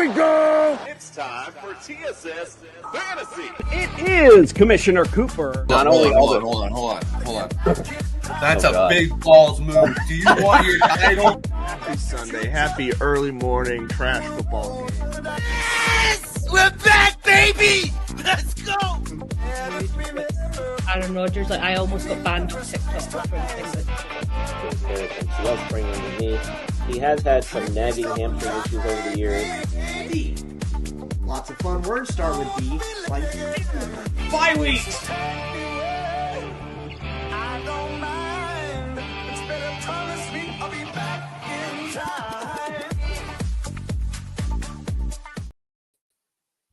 we go! It's time for TSS Fantasy. It is Commissioner Cooper. Hold on. That's a big balls move. Do you want your title? Happy Sunday. Happy early morning trash football game. Yes! We're back, baby! Let's go! Aaron Rodgers, like I almost got banned from TikTok for things. He was bringing to me. He has had some nagging hamstring issues over the years. D. Lots of fun words start with D. Like Bye week.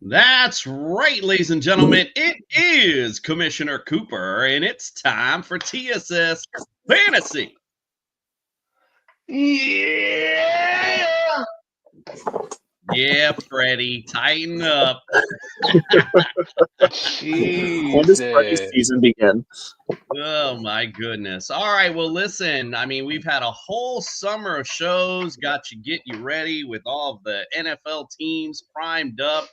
That's right, ladies and gentlemen. It is Commissioner Cooper, and it's time for TSS Fantasy. Yeah. Yeah, Freddie, tighten up. When does Freddie's season begin? Oh, my goodness. All right, well, listen, I mean, we've had a whole summer of shows, get you ready with all of the NFL teams primed up.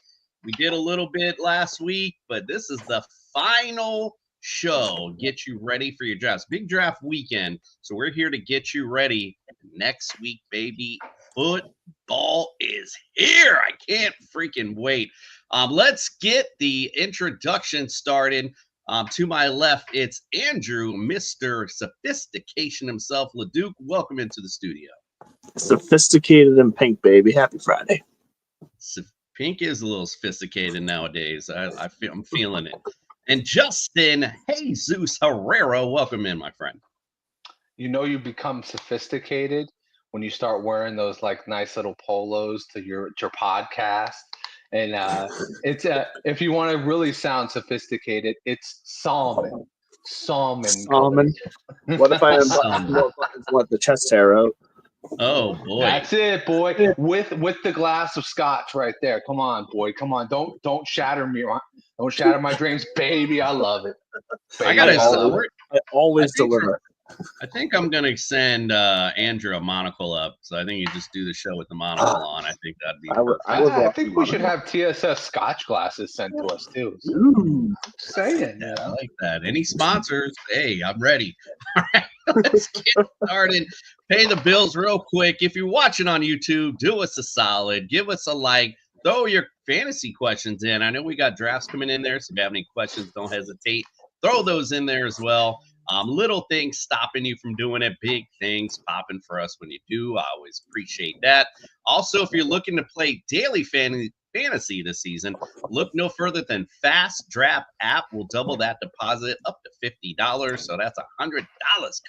We did a little bit last week, but this is the final show. Get you ready for your drafts. Big draft weekend. So we're here to get you ready next week, baby. Football is here. I can't freaking wait. Let's get the introduction started. To my left, it's Andrew, Mr. Sophistication himself. LeDuc, welcome into the studio. Sophisticated and pink, baby. Happy Friday. Pink is a little sophisticated nowadays. I'm feeling it. And Justin Jesus Herrero, welcome in, my friend. You know you become sophisticated when you start wearing those like nice little polos to your podcast. And it's if you want to really sound sophisticated, it's salmon. What if I want the chest hair out? Oh boy, that's it, boy. With the glass of scotch right there. Come on, boy. Come on. Don't shatter me. Don't shatter my dreams, baby. I love it. Baby. I always deliver. I think I'm gonna send Andrew a monocle up. So I think you just do the show with the monocle on. I think that'd be. I think we should have TSS Scotch glasses sent to us too. So. Ooh. Saying, yeah, I like that. Any sponsors? Hey, I'm ready. All right, let's get started. Pay the bills real quick. If you're watching on YouTube, do us a solid. Give us a like. Throw your fantasy questions in. I know we got drafts coming in there, so if you have any questions, don't hesitate. Throw those in there as well. Little things stopping you from doing it, big things popping for us when you do. I always appreciate that. Also, if you're looking to play daily fantasy this season, look no further than Fast Draft app. Will double that deposit up to $50. So that's $100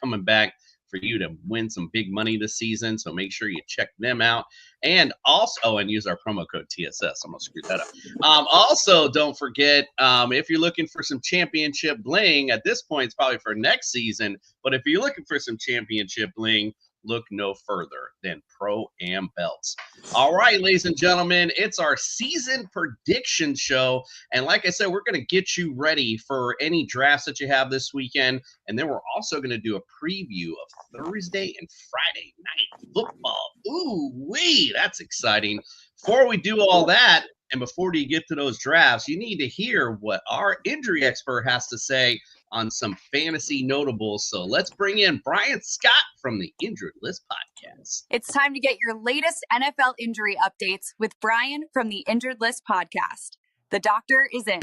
coming back for you to win some big money this season. So make sure you check them out. And also, and use our promo code TSS. I'm going to screw that up. Also, don't forget, if you're looking for some championship bling, at this point, it's probably for next season. But if you're looking for some championship bling, look no further than Pro-Am Belts. All right, ladies and gentlemen, it's our season prediction show. And like I said, we're going to get you ready for any drafts that you have this weekend. And then we're also going to do a preview of Thursday and Friday night football. Ooh, wee, that's exciting. Before we do all that, and before you get to those drafts, you need to hear what our injury expert has to say on some fantasy notables. So let's bring in Brian Scott from the Injured List Podcast. It's time to get your latest NFL injury updates with Brian from the Injured List Podcast. The doctor is in.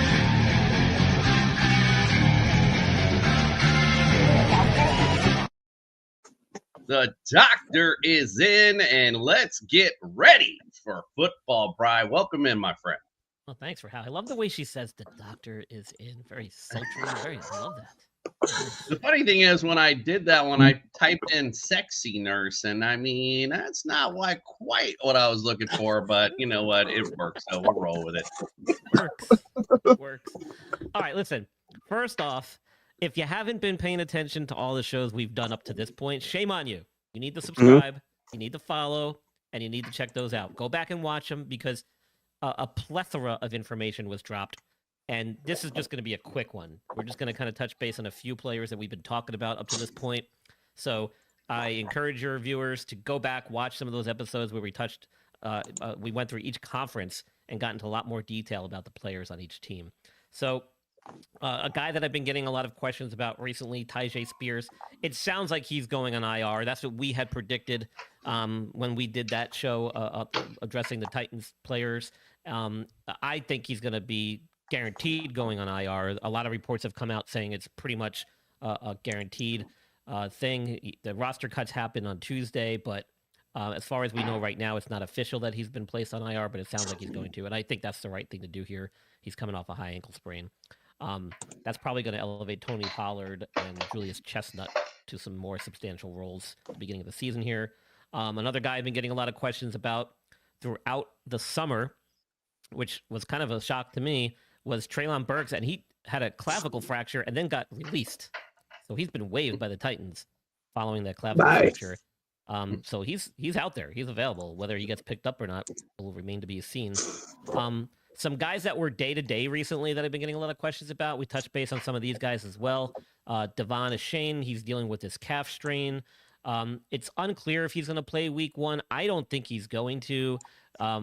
The doctor is in, and let's get ready for football. Brian, welcome in, my friend. Well, thanks for having. I love the way she says the doctor is in. Very sultry. I love that. The funny thing is, when I did that, when I typed in "sexy nurse," and I mean, that's not quite what I was looking for, but you know what? It works, so we'll roll with it. It works. All right, listen. First off, if you haven't been paying attention to all the shows we've done up to this point, shame on you. You need to subscribe, you need to follow, and you need to check those out. Go back and watch them because a plethora of information was dropped. And this is just going to be a quick one. We're just going to kind of touch base on a few players that we've been talking about up to this point. So I encourage your viewers to go back, watch some of those episodes where we touched we went through each conference and got into a lot more detail about the players on each team. So a guy that I've been getting a lot of questions about recently, Tyjae Spears. It sounds like he's going on IR. That's what we had predicted when we did that show addressing the Titans players. I think he's going to be guaranteed going on IR. A lot of reports have come out saying it's pretty much a guaranteed thing. The roster cuts happened on Tuesday, but as far as we know right now, it's not official that he's been placed on IR, but it sounds like he's going to. And I think that's the right thing to do here. He's coming off a high ankle sprain. That's probably going to elevate Tony Pollard and Julius Chestnut to some more substantial roles at the beginning of the season here. Another guy I've been getting a lot of questions about throughout the summer, which was kind of a shock to me, was Treylon Burks, and he had a clavicle fracture and then got released. So he's been waived by the Titans following that clavicle fracture. So he's out there. He's available. Whether he gets picked up or not will remain to be seen. Some guys that were day-to-day recently that I've been getting a lot of questions about. We touched base on some of these guys as well. Devon Achane, he's dealing with his calf strain. It's unclear if he's going to play week 1. I don't think he's going to.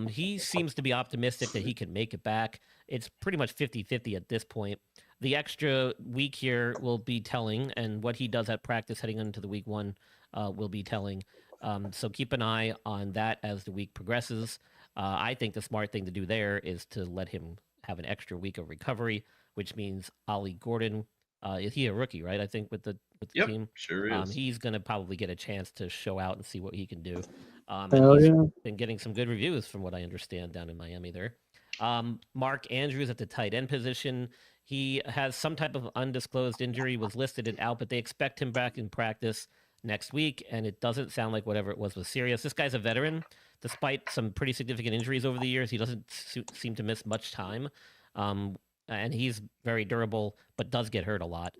He seems to be optimistic that he can make it back. It's pretty much 50-50 at this point. The extra week here will be telling, and what he does at practice heading into the week 1 will be telling. So keep an eye on that as the week progresses. I think the smart thing to do there is to let him have an extra week of recovery, which means Ollie Gordon, is he a rookie, right? I think with the team. Sure is. He's going to probably get a chance to show out and see what he can do. He's been getting some good reviews from what I understand down in Miami there. Mark Andrews at the tight end position. He has some type of undisclosed injury, was listed as out, but they expect him back in practice next week, and it doesn't sound like whatever it was serious. This guy's a veteran. Despite some pretty significant injuries over the years, he doesn't seem to miss much time. And he's very durable, but does get hurt a lot.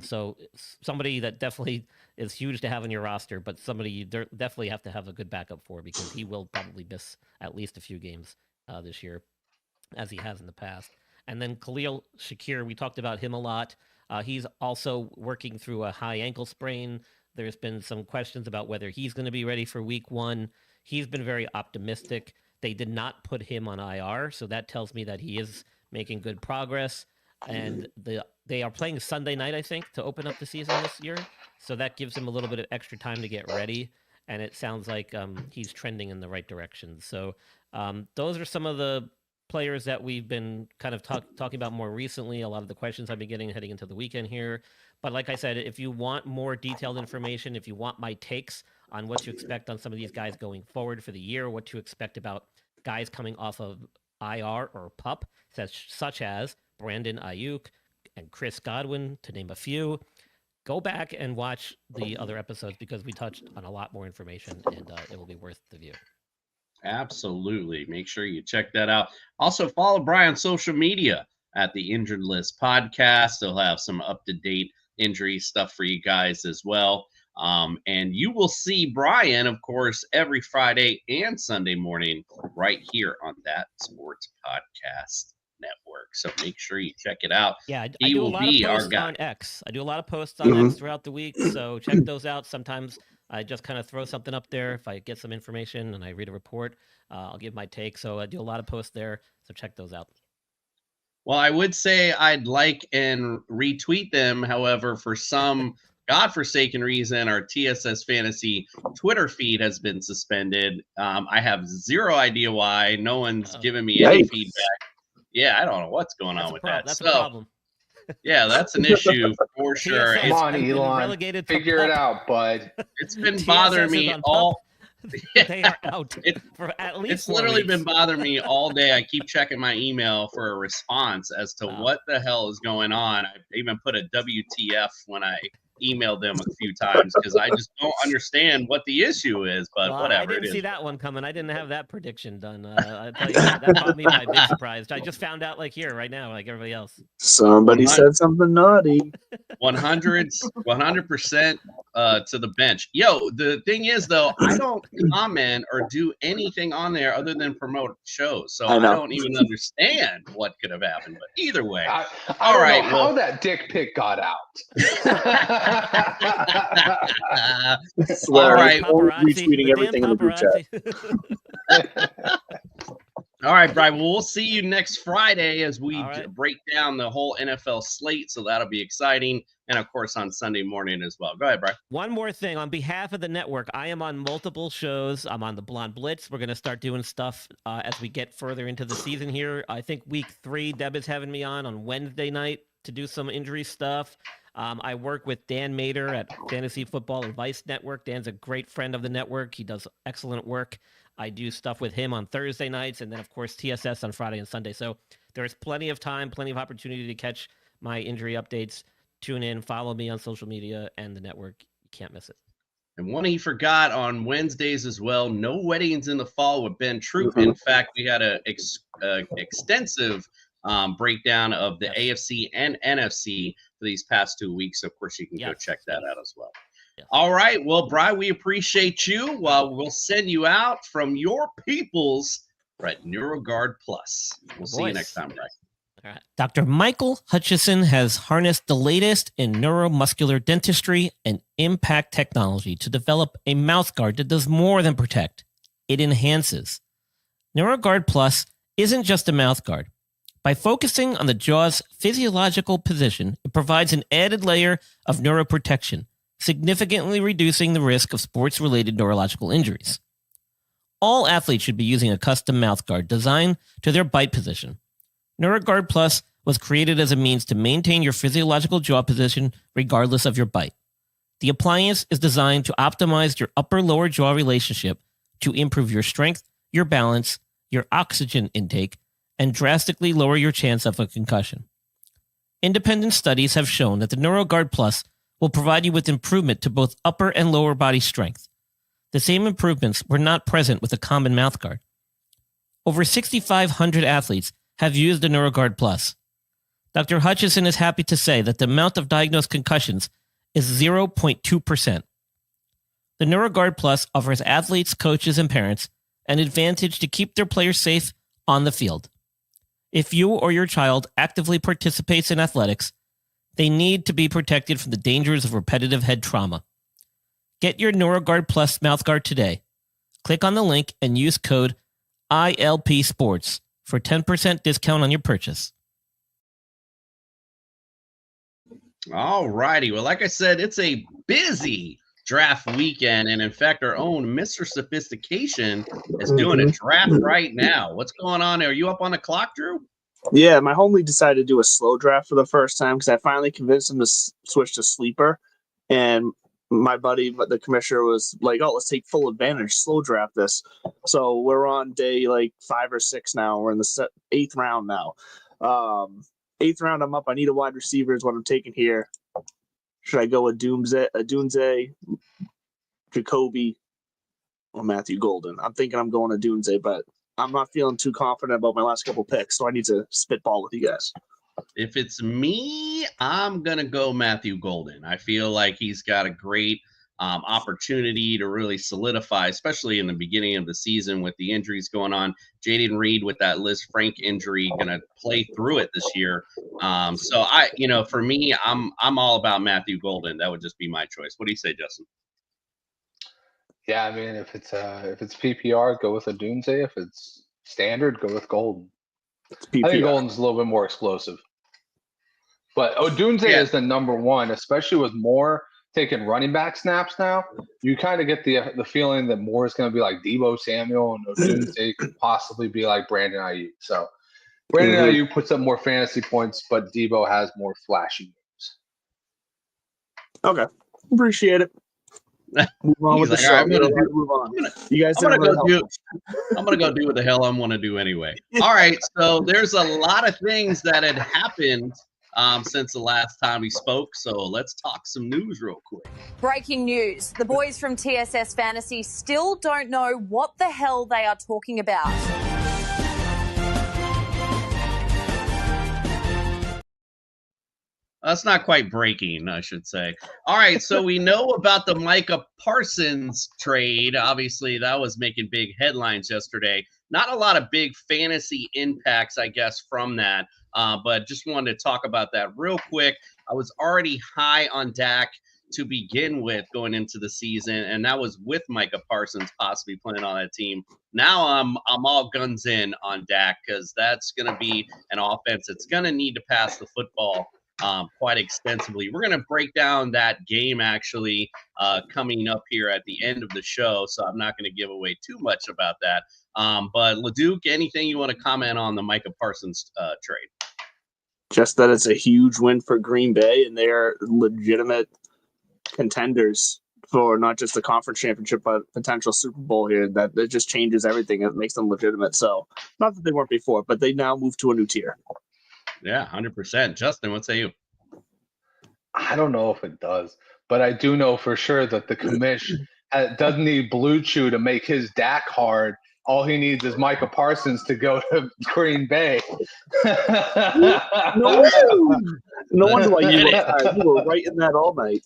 So somebody that definitely is huge to have on your roster, but somebody you definitely have to have a good backup for, because he will probably miss at least a few games this year, as he has in the past. And then Khalil Shakir, we talked about him a lot. He's also working through a high ankle sprain. There's been some questions about whether he's going to be ready for week 1. He's been very optimistic. They did not put him on IR, so that tells me that he is making good progress. And they are playing Sunday night, I think, to open up the season this year. So that gives him a little bit of extra time to get ready. And it sounds like he's trending in the right direction. So those are some of the players that we've been kind of talking about more recently. A lot of the questions I've been getting heading into the weekend here. But like I said, if you want more detailed information, if you want my takes on what to expect on some of these guys going forward for the year, what to expect about guys coming off of IR or PUP, such as Brandon Ayuk and Chris Godwin, to name a few, go back and watch the other episodes, because we touched on a lot more information, and it will be worth the view. Absolutely. Make sure you check that out. Also, follow Brian on social media at the Injured List Podcast. They'll have some up-to-date injury stuff for you guys as well. And you will see Brian, of course, every Friday and Sunday morning right here on That Sports Podcast Network. So make sure you check it out. Yeah, I do a lot of posts on X. I do a lot of posts on X throughout the week, so check those out. Sometimes I just kind of throw something up there. If I get some information and I read a report, I'll give my take. So I do a lot of posts there, so check those out. Well, I would say I'd like and retweet them. However, for some godforsaken reason, our TSS Fantasy Twitter feed has been suspended. I have zero idea why. No one's given me any feedback. Yeah, I don't know what's going on with that. That's a problem. Yeah, that's an issue for sure. Come on, Elon. Figure it out, bud. It's been bothering me all. They are out for at least. It's literally been bothering me all day. I keep checking my email for a response as to what the hell is going on. I even put a WTF when I emailed them a few times, because I just don't understand what the issue is. But whatever. I didn't see that one coming. I didn't have that prediction done. I tell you, that caught me by big surprise. I just found out like here right now, like everybody else. Somebody said something naughty. 100% to the bench. Yo, the thing is though, I don't comment or do anything on there other than promote shows, so I don't even understand what could have happened. But either way, I don't know how that dick pic got out. All right, retweeting everything in the group chat. All right, Brian. Well, we'll see you next Friday as we right. break down the whole NFL slate. So that'll be exciting. And, of course, on Sunday morning as well. Go ahead, Brian. One more thing. On behalf of the network, I am on multiple shows. I'm on the Blonde Blitz. We're going to start doing stuff as we get further into the season here. I think week 3, Deb is having me on Wednesday night to do some injury stuff. I work with Dan Mader at Fantasy Football Advice Network. Dan's a great friend of the network. He does excellent work. I do stuff with him on Thursday nights, and then, of course, TSS on Friday and Sunday. So there's plenty of time, plenty of opportunity to catch my injury updates. Tune in, follow me on social media and the network. You can't miss it. And one he forgot on Wednesdays as well, no weddings in the fall with Ben Troop. In fact, we had an extensive breakdown of the AFC and NFC for these past 2 weeks. Of course, you can go check that out as well. All right. Well, Brian, we appreciate you. We'll send you out from your peoples at NeuroGuard Plus. We'll see you next time, Brian. All right. Dr. Michael Hutchison has harnessed the latest in neuromuscular dentistry and impact technology to develop a mouthguard that does more than protect. It enhances. NeuroGuard Plus isn't just a mouthguard. By focusing on the jaw's physiological position, it provides an added layer of neuroprotection, significantly reducing the risk of sports-related neurological injuries. All athletes should be using a custom mouthguard designed to their bite position. NeuroGuard Plus was created as a means to maintain your physiological jaw position regardless of your bite. The appliance is designed to optimize your upper-lower jaw relationship to improve your strength, your balance, your oxygen intake, and drastically lower your chance of a concussion. Independent studies have shown that the NeuroGuard Plus will provide you with improvement to both upper and lower body strength. The same improvements were not present with a common mouthguard. Over 6,500 athletes have used the NeuroGuard Plus. Dr. Hutchison is happy to say that the amount of diagnosed concussions is 0.2%. The NeuroGuard Plus offers athletes, coaches, and parents an advantage to keep their players safe on the field. If you or your child actively participates in athletics, they need to be protected from the dangers of repetitive head trauma. Get your NeuroGuard Plus mouthguard today. Click on the link and use code ILPSports for 10% discount on your purchase. All righty. Well, like I said, it's a busy draft weekend. And in fact, our own Mr. Sophistication is doing a draft right now. What's going on there? Are you up on the clock, Drew? Yeah, my homie decided to do a slow draft for the first time because I finally convinced him to switch to sleeper. And my buddy, the commissioner, was like, oh, let's take full advantage, slow draft this. So we're on day 5 or 6 now. We're in the 8th round now. 8th round, I'm up. I need a wide receiver is what I'm taking here. Should I go with Dunze, Jacoby, or Matthew Golden? I'm thinking I'm going to Dunze, but I'm not feeling too confident about my last couple picks, so I need to spitball with you guys. If it's me, I'm going to go Matthew Golden. I feel like he's got a great opportunity to really solidify, especially in the beginning of the season with the injuries going on. Jaden Reed with that Liz Frank injury going to play through it this year. So for me, I'm all about Matthew Golden. That would just be my choice. What do you say, Justin? Yeah, I mean, if it's PPR, go with Odunze. If it's standard, go with Golden. I think Golden's a little bit more explosive. But Odunze is the number one, especially with Moore taking running back snaps now. You kind of get the feeling that Moore is going to be like Deebo Samuel, and Odunze could possibly be like Brandon Ayuk. So Brandon Ayuk puts up more fantasy points, but Deebo has more flashy moves. Okay. Appreciate it. Move on with the show. I'm gonna move on. You guys, I'm gonna go do what the hell I'm gonna do anyway. All right, so there's a lot of things that had happened since the last time we spoke. So let's talk some news real quick. Breaking news: the boys from TSS Fantasy still don't know what the hell they are talking about. That's not quite breaking, I should say. All right, so we know about the Micah Parsons trade. Obviously, that was making big headlines yesterday. Not a lot of big fantasy impacts, I guess, from that. But just wanted to talk about that real quick. I was already high on Dak. to begin with going into the season, and that was with Micah Parsons possibly playing on that team. Now I'm all guns in on Dak because that's going to be an offense that's going to need to pass the football quite extensively. We're going to break down that game actually coming up here at the end of the show, so I'm not going to give away too much about that. But LeDuc, anything you want to comment on the Micah Parsons trade? Just that it's a huge win for Green Bay, and they are legitimate contenders for not just the conference championship, but potential Super Bowl here. That it just changes everything. It makes them legitimate. So, not that they weren't before, but they now move to a new tier. Yeah, 100%. Justin, what say you? I don't know if it does, but I do know for sure that the commish doesn't need Blue Chew to make his Dak hard. All he needs is Micah Parsons to go to Green Bay. No wonder why you were writing that all night.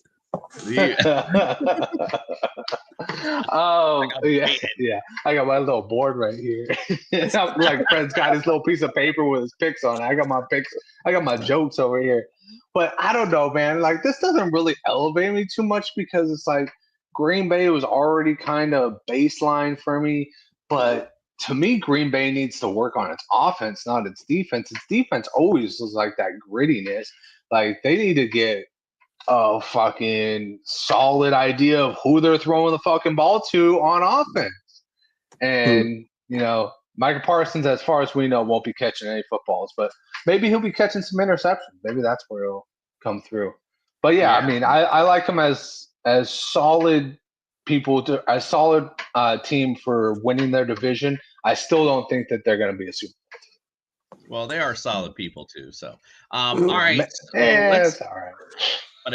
Oh yeah. I got my little board right here. Like Fred's got his little piece of paper with his picks on it. I got my picks. I got my jokes over here. But I don't know, man. Like this doesn't really elevate me too much because it's like Green Bay was already kind of baseline for me. But to me, Green Bay needs to work on its offense, not its defense. Its defense always was like that grittiness. Like they need to get a fucking solid idea of who they're throwing the fucking ball to on offense. And, you know, Micah Parsons, as far as we know, won't be catching any footballs, but maybe he'll be catching some interceptions. Maybe that's where he'll come through. But yeah. I mean, I like him as solid people, a solid team for winning their division. I still don't think that they're going to be a Super Bowl team. Well, they are solid people too. So, all right. It's all right. But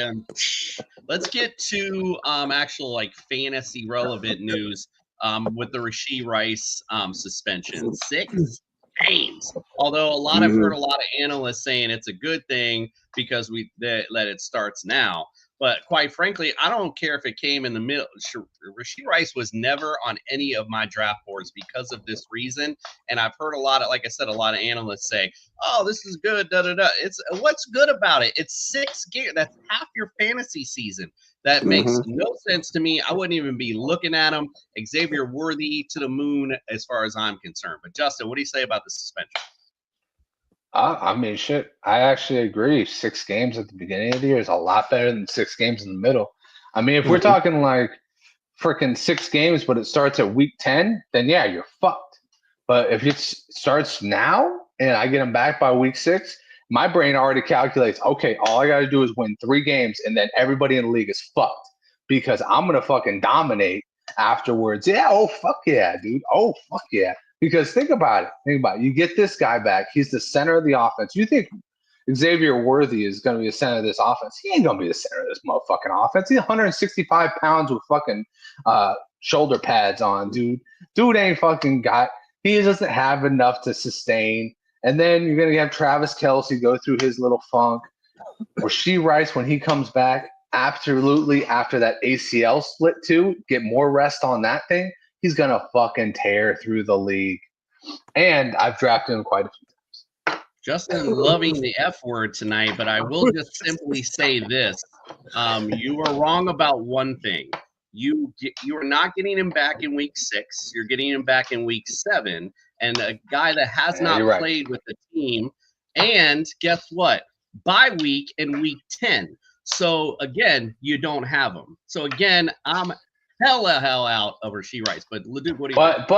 let's get to actual like fantasy relevant news with the Rashee Rice suspension. 6 games. Although I've heard a lot of analysts saying it's a good thing because that it starts now. But quite frankly, I don't care if it came in the middle. Rashee Rice was never on any of my draft boards because of this reason. And I've heard a lot of analysts say, "Oh, this is good." Da da da. It's what's good about it? It's 6 games. That's half your fantasy season. That makes no sense to me. I wouldn't even be looking at him. Xavier Worthy to the moon, as far as I'm concerned. But Justin, what do you say about the suspension? I mean, shit. I actually agree. 6 games at the beginning of the year is a lot better than 6 games in the middle. I mean, if we're talking like freaking 6 games, but it starts at week 10, then yeah, you're fucked. But if it starts now and I get him back by week 6, my brain already calculates, okay, all I got to do is win 3 games and then everybody in the league is fucked because I'm going to fucking dominate afterwards. Yeah, oh, fuck yeah, dude. Oh, fuck yeah. Because think about it. You get this guy back. He's the center of the offense. You think Xavier Worthy is going to be the center of this offense? He ain't going to be the center of this motherfucking offense. He's 165 pounds with fucking shoulder pads on, dude. Dude ain't fucking got – he doesn't have enough to sustain. And then you're going to have Travis Kelce go through his little funk. Rashee Rice, when he comes back, absolutely after that ACL split too, get more rest on that thing. He's going to fucking tear through the league. And I've drafted him quite a few times. Justin loving the F word tonight, but I will just simply say this. You are wrong about one thing. You are not getting him back in week 6. You're getting him back in week 7. And a guy that has not played with the team. And guess what? Bye week in week 10. So, again, you don't have him. So, again, I'm hell out of Rashee Rice. But LeDuc, what do you think?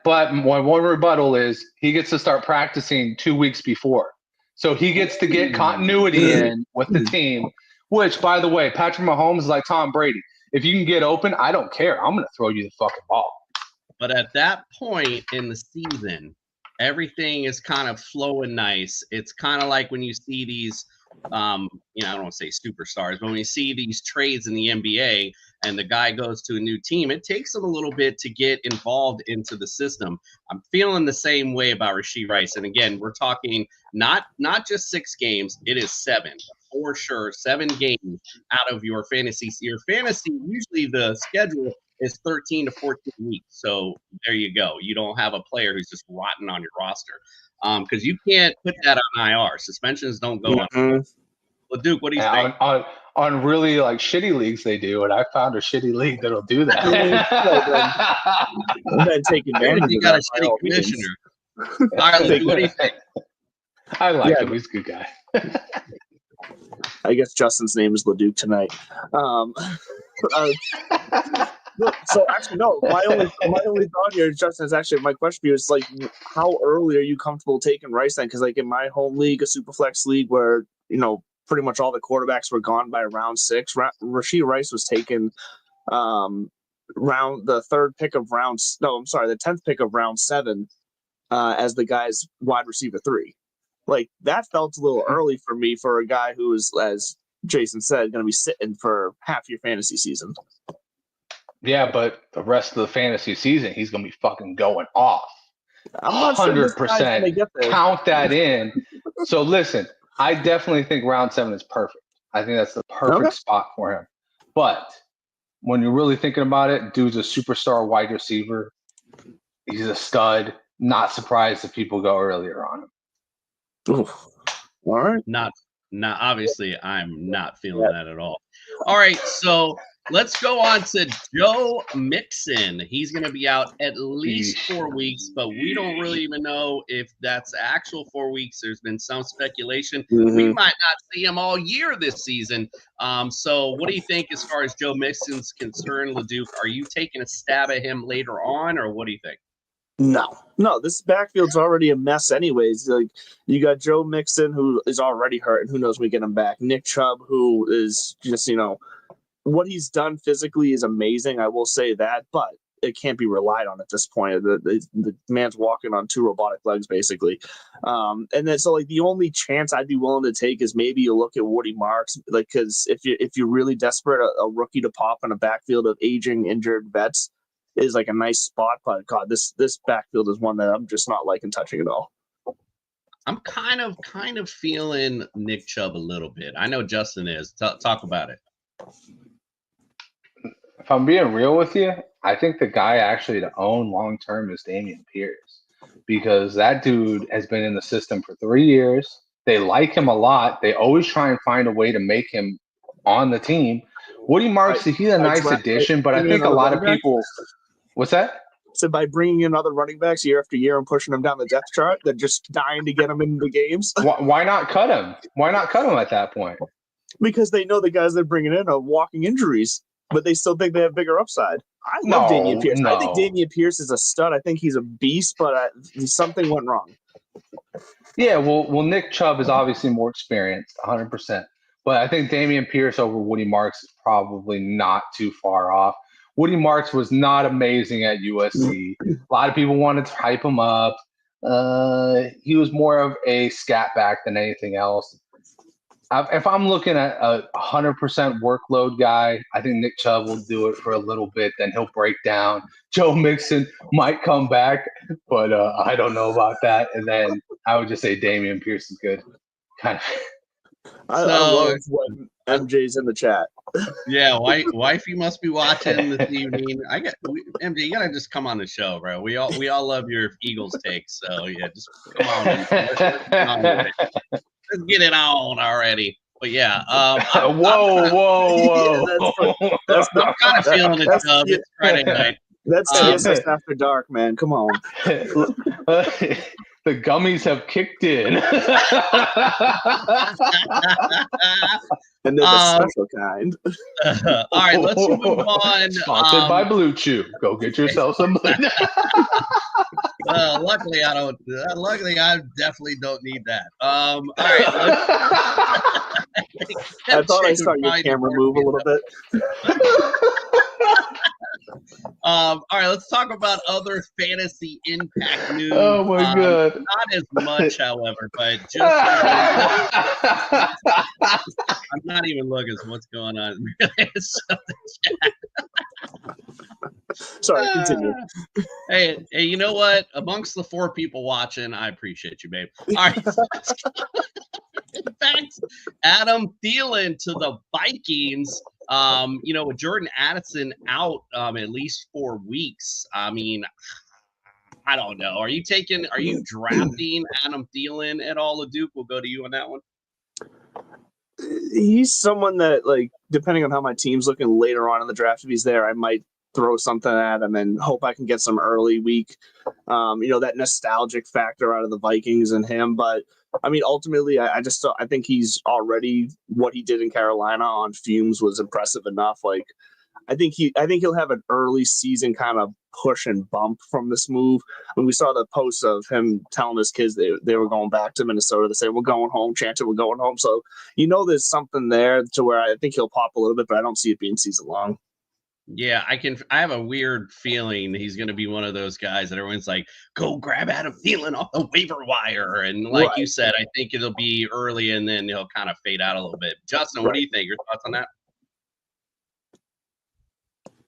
But one rebuttal is he gets to start practicing 2 weeks before. So he gets to get continuity in with the team, which, by the way, Patrick Mahomes is like Tom Brady. If you can get open, I don't care. I'm going to throw you the fucking ball. But at that point in the season, everything is kind of flowing nice. It's kind of like when you see these I don't want to say superstars, but when you see these trades in the NBA and the guy goes to a new team, it takes them a little bit to get involved into the system. I'm feeling the same way about Rashee Rice. And again, we're talking not just 6 games, it is 7 for sure. 7 games out of your fantasy. Your fantasy, usually the schedule is 13 to 14 weeks. So there you go. You don't have a player who's just rotting on your roster. Because you can't put that on IR. Suspensions don't go on. Well, Duke, what do you think? on really like shitty leagues they do, and I found a shitty league that'll do that. And then take advantage You of got a that by shitty all means. commissioner. All right, Luke, what do you think? I like Yeah, him. He's a good guy. I guess Justin's name is Leduc tonight. So actually, no. My only thought here, Justin, is actually my question here is like, how early are you comfortable taking Rice then? Because like in my home league, a Superflex league, where pretty much all the quarterbacks were gone by round 6. Rashee Rice was taken the 10th pick of round 7 as the guy's wide receiver 3. Like that felt a little early for me for a guy who is, as Jason said, going to be sitting for half your fantasy season. Yeah, but the rest of the fantasy season, he's going to be fucking going off. I'm not 100%. Sure this guy's gonna get there. Count that in. So listen, I definitely think round 7 is perfect. I think that's the perfect spot for him. But when you're really thinking about it, dude's a superstar wide receiver. He's a stud. Not surprised if people go earlier on him. Oof. All right. Not obviously I'm not feeling that at all. All right, so let's go on to Joe Mixon. He's going to be out at least 4 weeks, but we don't really even know if that's actual 4 weeks. There's been some speculation. Mm-hmm. We might not see him all year this season. So what do you think as far as Joe Mixon's concerned, Leduc? Are you taking a stab at him later on, or what do you think? No, this backfield's already a mess anyways. Like you got Joe Mixon, who is already hurt, and who knows when we get him back. Nick Chubb, who is just, what he's done physically is amazing. I will say that, but it can't be relied on at this point. The man's walking on 2 robotic legs, basically. And then so like the only chance I'd be willing to take is maybe you look at Woody Marks, like because if you're really desperate, a rookie to pop in a backfield of aging, injured vets is like a nice spot, but God, this backfield is one that I'm just not liking touching at all. I'm kind of feeling Nick Chubb a little bit. I know Justin is. Talk about it. If I'm being real with you, I think the guy actually to own long term is Dameon Pierce, because that dude has been in the system for 3 years. They like him a lot. They always try and find a way to make him on the team. Woody Marks, he's a nice addition, but I think a lot of people. What's that? So by bringing in other running backs year after year and pushing them down the depth chart, they're just dying to get them into the games. Why not cut him? Why not cut him at that point? Because they know the guys they're bringing in are walking injuries, but they still think they have bigger upside. I love Dameon Pierce. I think Dameon Pierce is a stud. I think he's a beast, but something went wrong. Yeah, well, Nick Chubb is obviously more experienced, 100%. But I think Dameon Pierce over Woody Marks is probably not too far off. Woody Marks was not amazing at USC. A lot of people wanted to hype him up. He was more of a scat back than anything else. If I'm looking at a 100% workload guy, I think Nick Chubb will do it for a little bit. Then he'll break down. Joe Mixon might come back, but I don't know about that. And then I would just say Dameon Pierce is good. Kind of. I love when MJ's in the chat. Yeah, wifey must be watching this evening. MJ, you gotta just come on the show, bro. We all love your Eagles takes, so yeah, just come on. Let's get it on already. But yeah, whoa. That's I'm kind of feeling it, Chubb. It's Friday night. That's TSS After Dark, man. Come on. The gummies have kicked in. And they're the special kind. All right, let's move on. Sponsored by Blue Chew. Go get yourself some Blue. Luckily, I don't. Luckily, I definitely don't need that. All right. I thought I saw your camera move a little bit. All right, let's talk about other fantasy impact news. Oh my god! Not as much, however, but just I'm not even looking at what's going on. Sorry, continue. Hey, you know what? Amongst the 4 people watching, I appreciate you, babe. All right. In fact, Adam Thielen to the Vikings. With Jordan Addison out at least 4 weeks. I mean, I don't know. Are you drafting Adam Thielen at all, Leduc? We'll go to you on that one. he's someone that, like, depending on how my team's looking later on in the draft, if he's there, I might throw something at him and hope I can get some early week, that nostalgic factor out of the Vikings and him. But I mean, ultimately, I think he's already what he did in Carolina on fumes was impressive enough. Like, I think he'll have an early season kind of push and bump from this move. When we saw the post of him telling his kids they were going back to Minnesota, they say we're going home, chanting we're going home. So there's something there to where I think he'll pop a little bit, but I don't see it being season long. Yeah, I have a weird feeling he's going to be one of those guys that everyone's like, go grab Adam Thielen off the waiver wire. And like you said, I think it'll be early and then he'll kind of fade out a little bit. Justin, what do you think? Your thoughts on that?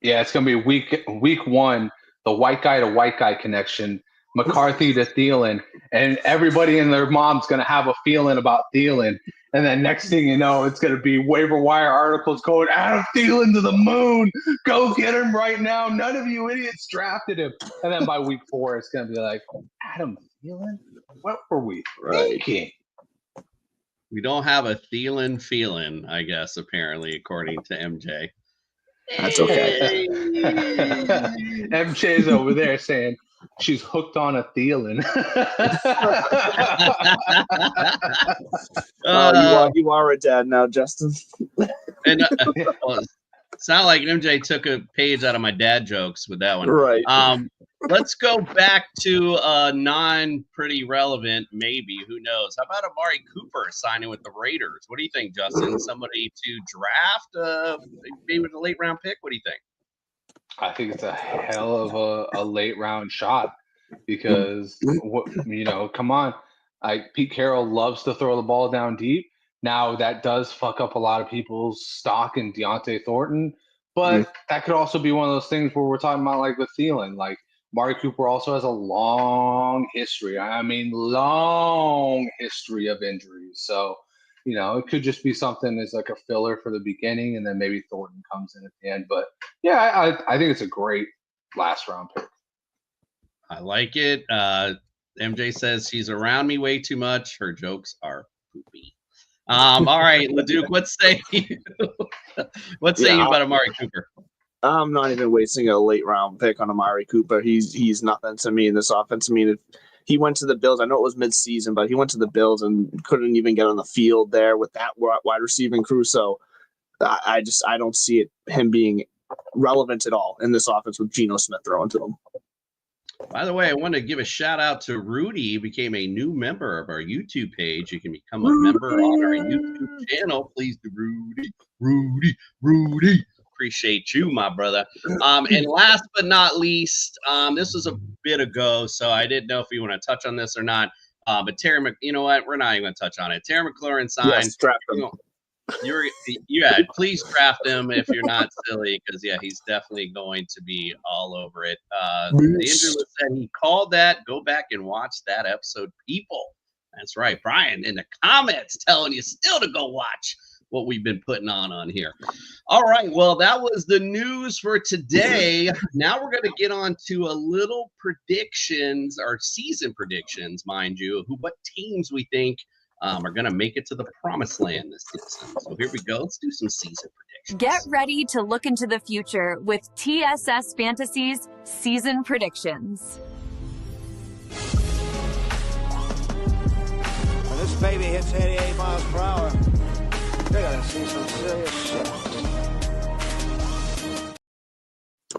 Yeah, it's going to be week one, the white guy to white guy connection, McCarthy to Thielen, and everybody and their mom's going to have a feeling about Thielen. And then next thing you know, it's going to be waiver wire articles going, Adam Thielen to the moon. Go get him right now. None of you idiots drafted him. And then by week 4, it's going to be like, Adam Thielen? What were we thinking? We don't have a Thielen feeling, I guess, apparently, according to MJ. That's okay. MJ's over there saying she's hooked on a Thielen. You are a dad now, Justin. And sound like MJ took a page out of my dad jokes with that one. Right. Let's go back to non-pretty relevant, maybe. Who knows? How about Amari Cooper signing with the Raiders? What do you think, Justin? Somebody to draft? Maybe with a late-round pick? What do you think? I think it's a hell of a late-round shot because, come on. Pete Carroll loves to throw the ball down deep. Now, that does fuck up a lot of people's stock in Deontay Thornton, but that could also be one of those things where we're talking about, like, with Thielen. Like, Amari Cooper also has a long history. Long history of injuries. So, it could just be something that's like a filler for the beginning, and then maybe Thornton comes in at the end. But, yeah, I think it's a great last-round pick. I like it. MJ says she's around me way too much. Her jokes are poopy. All right, LeDuc, what say you? What say you about Amari Cooper? I'm not even wasting a late round pick on Amari Cooper. He's nothing to me in this offense. I mean, he went to the Bills. I know it was mid-season, but he went to the Bills and couldn't even get on the field there with that wide receiving crew. So I don't see him being relevant at all in this offense with Geno Smith throwing to him. By the way, I want to give a shout out to Rudy. He became a new member of our YouTube page. You can become a member on our YouTube channel. Please do, Rudy. Appreciate you, my brother. And last but not least, this was a bit ago, so I didn't know if you want to touch on this or not. But Terry, you know what? We're not even going to touch on it. Terry McLaurin signed. Yes, draft him. Please draft him if you're not silly, because he's definitely going to be all over it. Andrew said he called that. Go back and watch that episode, people. That's right, Brian in the comments telling you still to go watch what we've been putting on here. All right, well, that was the news for today. Now we're going to get on to a little predictions, our season predictions, mind you, what teams we think are going to make it to the promised land this season. So here we go. Let's do some season predictions. Get ready to look into the future with TSS Fantasy's season predictions. When this baby hits 88 miles per hour, they're gonna see some serious shit.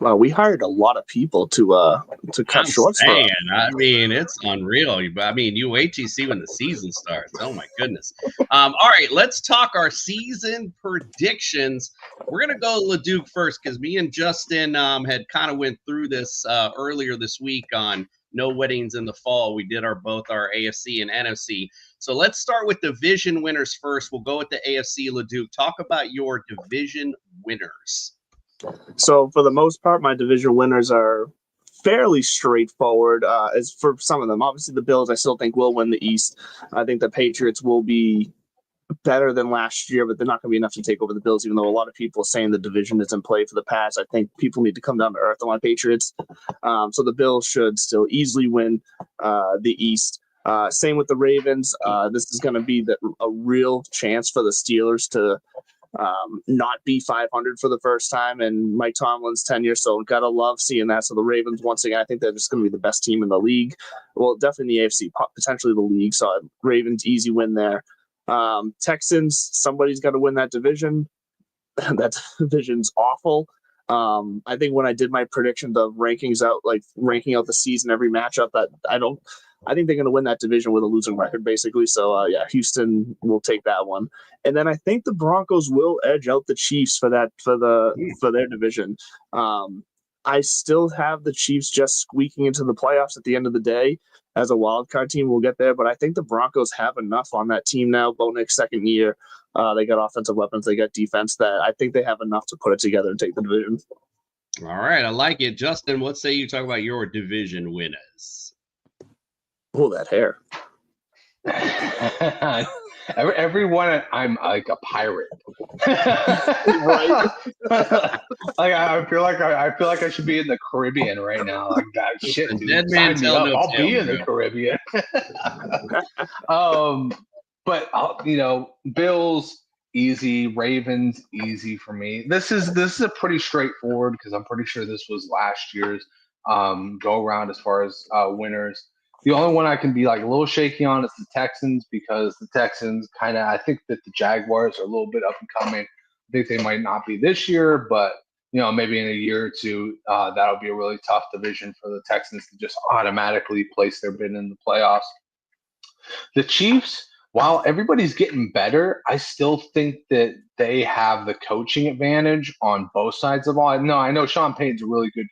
Well, we hired a lot of people to cut shorts for us. I mean, it's unreal. I mean, you wait till you see when the season starts. Oh my goodness. All right, let's talk our season predictions. We're gonna go LeDuc first because me and Justin had kind of went through this earlier this week on no weddings in the fall. We did both our AFC and NFC. So let's start with division winners first. We'll go with the AFC. LeDuc, talk about your division winners. So for the most part, my division winners are fairly straightforward. As for some of them, obviously the Bills, I still think will win the East. I think the Patriots will be better than last year, but they're not going to be enough to take over the Bills, even though a lot of people are saying the division is in play for the Pats. I think people need to come down to earth on my Patriots. So the Bills should still easily win the East. Same with the Ravens. This is going to be a real chance for the Steelers to not be 500 for the first time in Mike Tomlin's tenure. So gotta love seeing that. So the Ravens, once again, I think they're just going to be the best team in the league. Well, definitely in the AFC, potentially the league. So Ravens, easy win there. Texans, somebody's got to win that division. That division's awful. I think when I did my predictions of rankings out, like ranking out the season, every matchup, I think they're going to win that division with a losing record, basically. So, Houston will take that one. And then I think the Broncos will edge out the Chiefs for their division. I still have the Chiefs just squeaking into the playoffs at the end of the day as a wild card team. We'll get there, but I think the Broncos have enough on that team now. Bo Nick's second year, they got offensive weapons, they got defense that I think they have enough to put it together and take the division. All right, I like it, Justin. What say you talk about your division winners? Oh, that hair. Everyone, I'm like a pirate. Right. I feel like I should be in the Caribbean right now. Like that shit, dude. Dead man tell no I'll tale, be in the Caribbean. But Bills easy, Ravens easy for me. This is a pretty straightforward because I'm pretty sure this was last year's go around as far as winners. The only one I can be like a little shaky on is the Texans because the Texans I think that the Jaguars are a little bit up and coming. I think they might not be this year, but maybe in a year or two, that'll be a really tough division for the Texans to just automatically place their bid in the playoffs. The Chiefs, while everybody's getting better, I still think that they have the coaching advantage on both sides of the ball. No, I know Sean Payton's a really good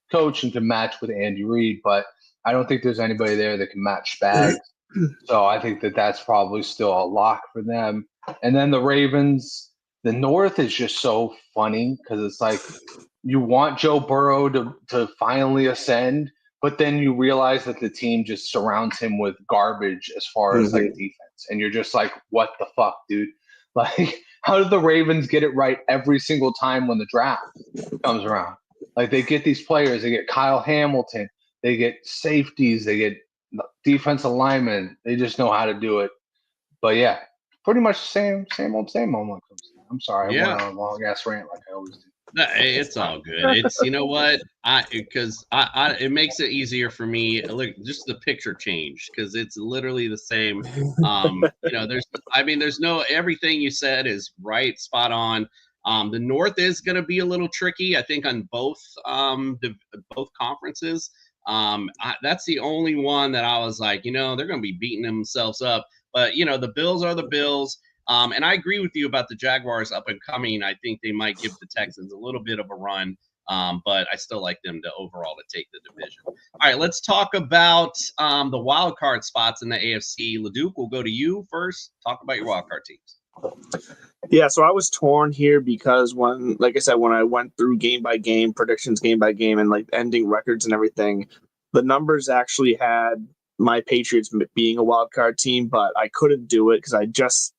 coach and can match with Andy Reid, but I don't think there's anybody there that can match Spags. So I think that that's probably still a lock for them. And then the Ravens, the North is just so funny because it's like you want Joe Burrow to finally ascend, but then you realize that the team just surrounds him with garbage as far as like defense. And you're just like, what the fuck, dude? Like, how did the Ravens get it right every single time when the draft comes around? Like, they get these players, they get Kyle Hamilton, they get safeties, they get defensive linemen. They just know how to do it. But yeah, pretty much the same old when it comes to that. I'm sorry, I went on a long ass rant like I always do. No, it's all good. It's what it makes it easier for me. Look, just the picture change because it's literally the same. There's no everything you said is right, spot on. The North is going to be a little tricky, I think, on both conferences. That's the only one that I was like, they're going to be beating themselves up. But, the Bills are the Bills. And I agree with you about the Jaguars up and coming. I think they might give the Texans a little bit of a run. But I still like them to overall to take the division. All right, let's talk about the wild card spots in the AFC. LeDuc, we'll go to you first. Talk about your wild card teams. Yeah, so I was torn here because when I went through game by game, predictions game by game, and like ending records and everything, the numbers actually had my Patriots being a wild card team, but I couldn't do it because I just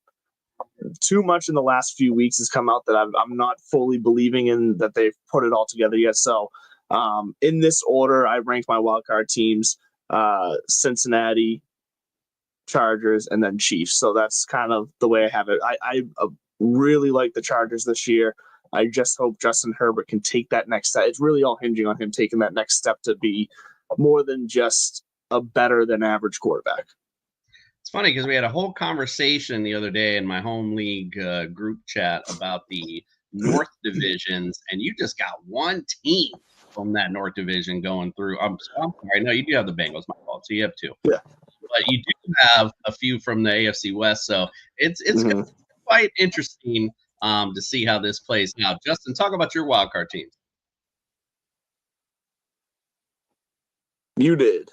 too much in the last few weeks has come out that I'm not fully believing in that they've put it all together yet. So in this order, I ranked my wild card teams: Cincinnati, Chargers, and then Chiefs. So that's kind of the way I have it. I really like the Chargers this year. I just hope Justin Herbert can take that next step. It's really all hinging on him taking that next step to be more than just a better than average quarterback. It's funny because we had a whole conversation the other day in my home league group chat about the North divisions, and you just got one team from that North division going through. I'm sorry. No, you do have the Bengals. My fault. So you have two. Yeah. But you do have a few from the AFC West. So it's quite interesting to see how this plays out. Justin, talk about your wild card teams. You did.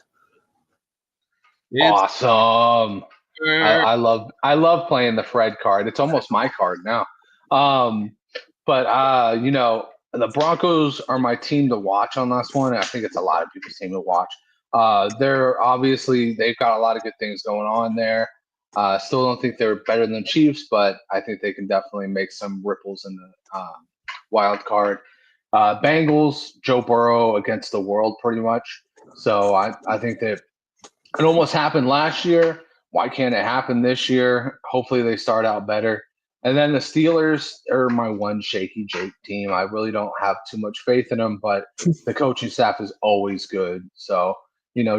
Awesome. I love playing the Fred card. It's almost my card now. But the Broncos are my team to watch on this one. I think it's a lot of people's team to watch. They've got a lot of good things going on there. Still don't think they're better than the Chiefs, but I think they can definitely make some ripples in the wild card. Bengals, Joe Burrow against the world pretty much. So I think that It almost happened last year. Why can't it happen this year? Hopefully they start out better. And then the Steelers are my one shaky Jake team. I really don't have too much faith in them, but the coaching staff is always good. So,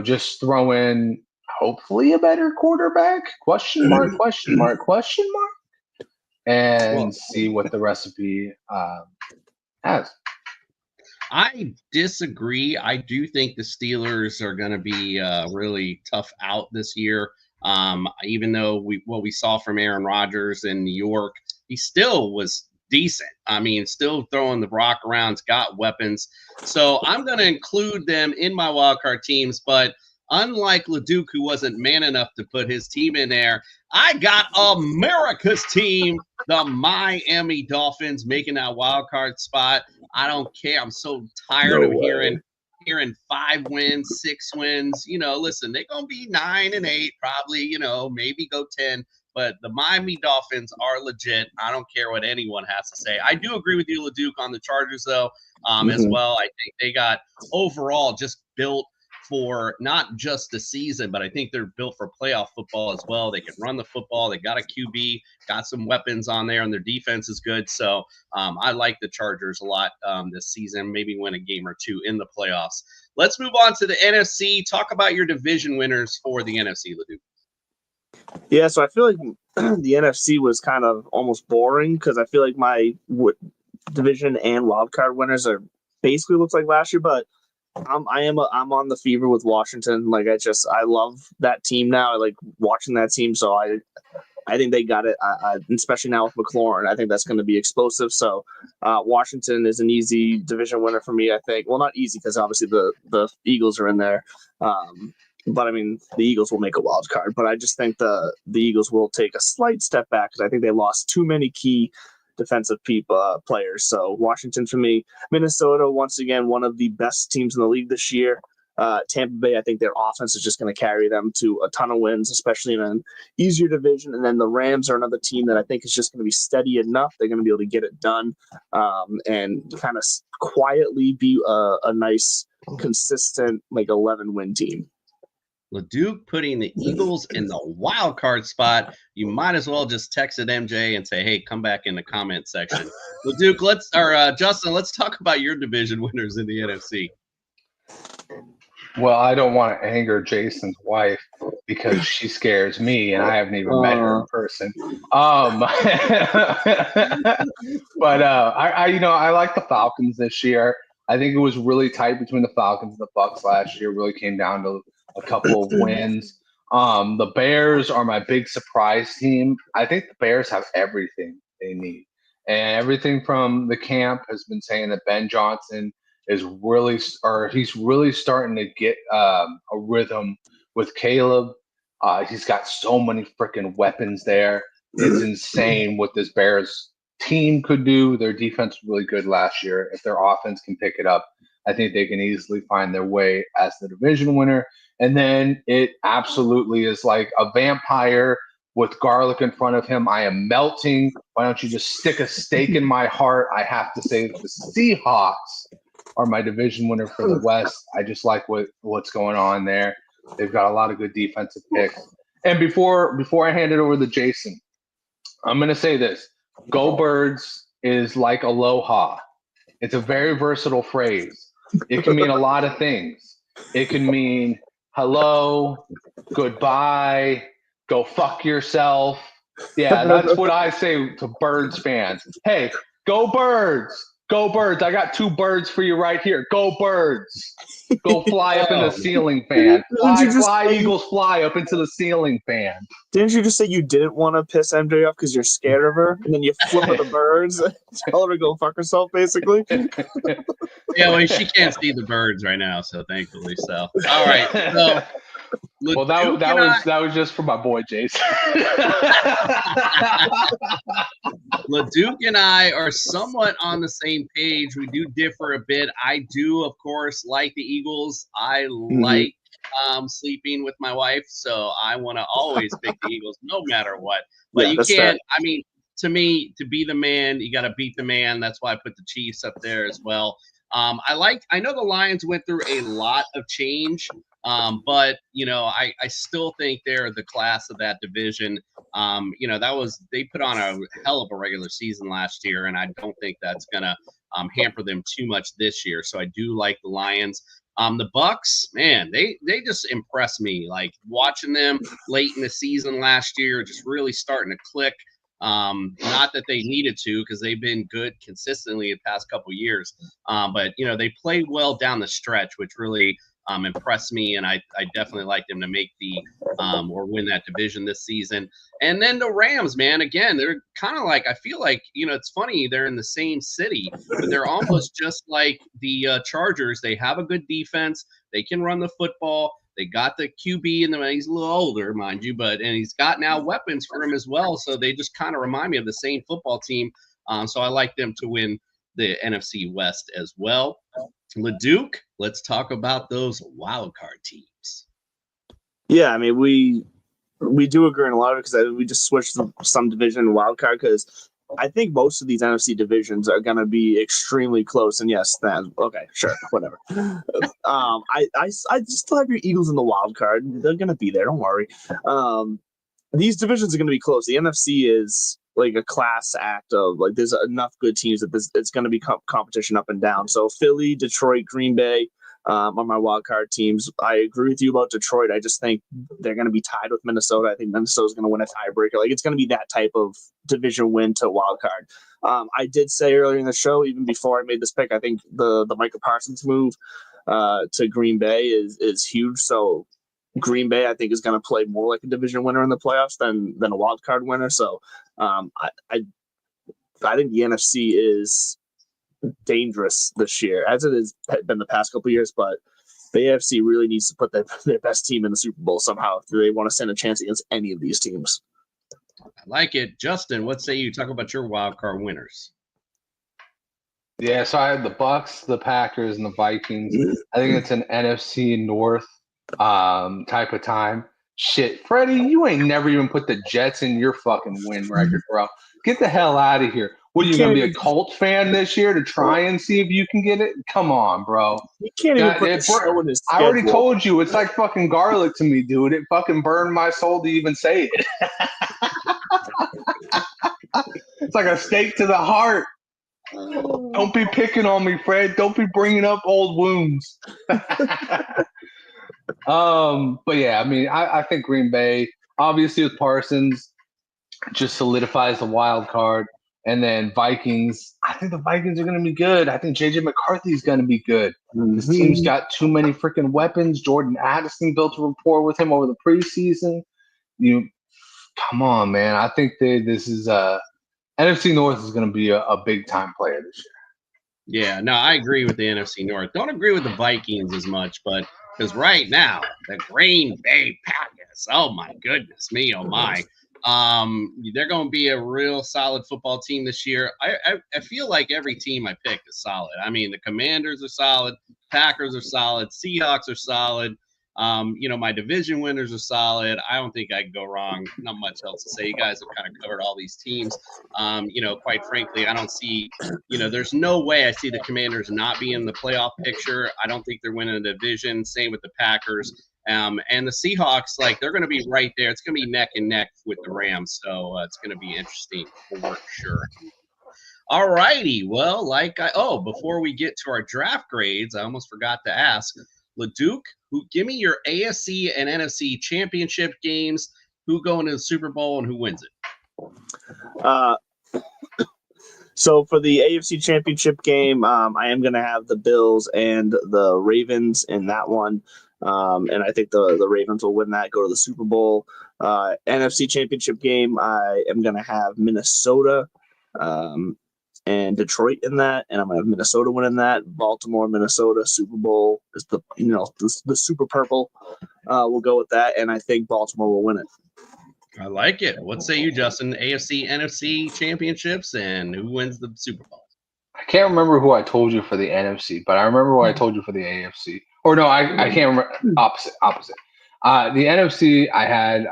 just throw in hopefully a better quarterback? Question mark, question mark, question mark. And see what the recipe has. I disagree. I do think the Steelers are going to be really tough out this year. Even though what we saw from Aaron Rodgers in New York, he still was decent. I mean, still throwing the rock around, he's got weapons. So I'm going to include them in my wildcard teams. But unlike Leduc, who wasn't man enough to put his team in there, I got America's team, the Miami Dolphins, making that wildcard spot. I don't care. I'm so tired of hearing 5 wins, 6 wins. Listen, they're going to be 9 and 8, probably, maybe go 10. But the Miami Dolphins are legit. I don't care what anyone has to say. I do agree with you, Leduc, on the Chargers, though, as well. I think they got overall just built for not just the season, but I think they're built for playoff football as well. They can run the football. They got a QB, got some weapons on there, and their defense is good. So I like the Chargers a lot this season, maybe win a game or 2 in the playoffs. Let's move on to the NFC. Talk about your division winners for the NFC, Leduc. Yeah, so I feel like the NFC was kind of almost boring because I feel like my division and wildcard winners are basically looks like last year, but I'm on the fever with Washington. Like I love that team now. I like watching that team, so I think they got it. Especially now with McLaurin, I think that's going to be explosive. So Washington is an easy division winner for me. I think. Well, not easy because obviously the Eagles are in there. But I mean, the Eagles will make a wild card. But I just think the Eagles will take a slight step back because I think they lost too many key defensive players. So Washington for me. Minnesota, once again, one of the best teams in the league this year. Tampa Bay, I think their offense is just going to carry them to a ton of wins, especially in an easier division. And then the Rams are another team that I think is just going to be steady enough. They're going to be able to get it done and kind of quietly be a nice, consistent, 11-win team. Leduc putting the Eagles in the wild card spot. You might as well just text at MJ and say, hey, come back in the comment section. Leduc, Justin, let's talk about your division winners in the NFC. Well, I don't want to anger Jason's wife because she scares me and I haven't even met her in person. But I like the Falcons this year. I think it was really tight between the Falcons and the Bucs last year. It really came down to a couple of wins. The Bears are my big surprise team. I think the Bears have everything they need. And everything from the camp has been saying that Ben Johnson he's really starting to get a rhythm with Caleb. He's got so many freaking weapons there. It's insane what this Bears team could do. Their defense was really good last year. If their offense can pick it up, I think they can easily find their way as the division winner. And then it absolutely is like a vampire with garlic in front of him. I am melting. Why don't you just stick a stake in my heart? I have to say that the Seahawks are my division winner for the West. I just like what's going on there. They've got a lot of good defensive picks. And before I hand it over to Jason, I'm going to say this. Go Birds is like aloha. It's a very versatile phrase. It can mean a lot of things. It can mean hello, goodbye, go fuck yourself. Yeah, that's what I say to Birds fans. Hey, go Birds. Go Birds. I got 2 birds for you right here. Go Birds. Go fly up in the ceiling fan. Fly, Eagles, fly up into the ceiling fan. Didn't you just say you didn't want to piss MJ off because you're scared of her? And then you flip at the birds and tell her to go fuck herself, basically? Yeah, well, she can't see the birds right now, so thankfully so. All right. So, well, that was just for my boy Jason. Leduc and I are somewhat on the same page. We do differ a bit. I do, of course, like the Eagles. I like sleeping with my wife, so I want to always pick the Eagles no matter what. But you can't. I mean, to me, to be the man, you got to beat the man. That's why I put the Chiefs up there as well. I know the Lions went through a lot of change But I still think they're the class of that division. They put on a hell of a regular season last year, and I don't think that's gonna hamper them too much this year. So I do like the Lions. The Bucks, man, they just impress me. Like watching them late in the season last year, just really starting to click. Not that they needed to, because they've been good consistently the past couple years. But they played well down the stretch, which really impressed me, and I definitely like them to make the or win that division this season. And then the Rams, man, again, they're kind of like, I feel like, it's funny, they're in the same city, but they're almost just like the Chargers. They have a good defense. They can run the football. They got the QB, and he's a little older, mind you, and he's got now weapons for him as well. So they just kind of remind me of the same football team. So I like them to win the NFC West as well. LeDuc, let's talk about those wild card teams. Yeah, I mean, we do agree on a lot of it, because we just switched some division wild card, because I think most of these NFC divisions are going to be extremely close. And yes, okay, sure, whatever. I still have your Eagles in the wild card. They're going to be there. Don't worry. These divisions are going to be close. The NFC is like a class act of like there's enough good teams that it's going to be competition up and down. So Philly, Detroit, Green Bay are my wild card teams. I agree with you about Detroit. I just think they're going to be tied with Minnesota. I think Minnesota's going to win a tiebreaker. Like it's going to be that type of division win to wild card. I did say earlier in the show, even before I made this pick, I think the Micah Parsons move to Green Bay is huge. So Green Bay, I think, is going to play more like a division winner in the playoffs than a wild card winner. So I think the NFC is dangerous this year, as it has been the past couple of years. But the AFC really needs to put their best team in the Super Bowl somehow if they want to stand a chance against any of these teams. I like it. Justin, what say you? Talk about your wild card winners. Yeah, so I have the Bucks, the Packers, and the Vikings. I think it's an NFC North type of time. Shit, Freddie, you ain't never even put the Jets in your fucking win record, bro. Get the hell out of here. What, are you going to be a Colts fan this year to try and see if you can get it? Come on, bro. You can't even put the show in his schedule. I already told you. It's like fucking garlic to me, dude. It fucking burned my soul to even say it. It's like a stake to the heart. Don't be picking on me, Fred. Don't be bringing up old wounds. But yeah, I mean, I think Green Bay, obviously with Parsons, just solidifies the wild card. And then Vikings, I think the Vikings are going to be good. I think J.J. McCarthy is going to be good. This team's got too many freaking weapons. Jordan Addison built a rapport with him over the preseason. Come on, man. I think this is NFC North is going to be a big-time player this year. Yeah, no, I agree with the NFC North. Don't agree with the Vikings as much, but because right now, the Green Bay Packers, oh my goodness me, oh my. They're going to be a real solid football team this year. I feel like every team I picked is solid. I mean, the Commanders are solid, Packers are solid, Seahawks are solid. My division winners are solid. I don't think I can go wrong. Not much else to say. You guys have kind of covered all these teams. Quite frankly, I don't see, there's no way I see the Commanders not being in the playoff picture. I don't think they're winning the division. Same with the Packers. And the Seahawks, they're going to be right there. It's going to be neck and neck with the Rams. So it's going to be interesting for sure. All righty. Well, before we get to our draft grades, I almost forgot to ask, LeDuc, give me your AFC and NFC championship games. Who go into the Super Bowl and who wins it? So for the AFC championship game, I am going to have the Bills and the Ravens in that one. And I think the Ravens will win that, go to the Super Bowl. NFC championship game, I am going to have Minnesota and Detroit in that, and I'm going to have Minnesota winning that. Baltimore, Minnesota, Super Bowl is the Super Purple. We'll go with that, and I think Baltimore will win it. I like it. What say you, Justin? AFC, NFC championships, and who wins the Super Bowl? I can't remember who I told you for the NFC, but I remember who I told you for the AFC. Or no, I can't remember. Opposite. The NFC, I had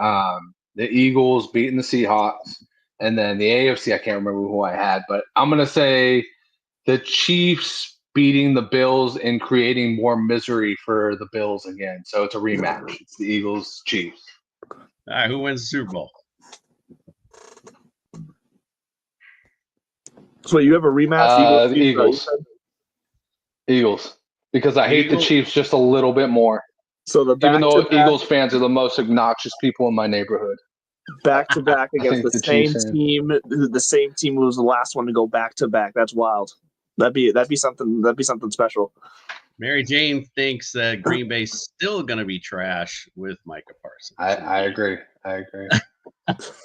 the Eagles beating the Seahawks. And then the AFC, I can't remember who I had. But I'm going to say the Chiefs beating the Bills and creating more misery for the Bills again. So it's a rematch. It's the Eagles Chiefs. All right, who wins the Super Bowl? So you have a rematch? The Eagles. Eagles. Because I hate the Chiefs just a little bit more. So the even though Eagles fans are the most obnoxious people in my neighborhood. Back to back against the same Chiefs team. The same team was the last one to go back to back. That's wild. That'd be something. That'd be something special. Mary Jane thinks that Green Bay's still going to be trash with Micah Parsons. I agree.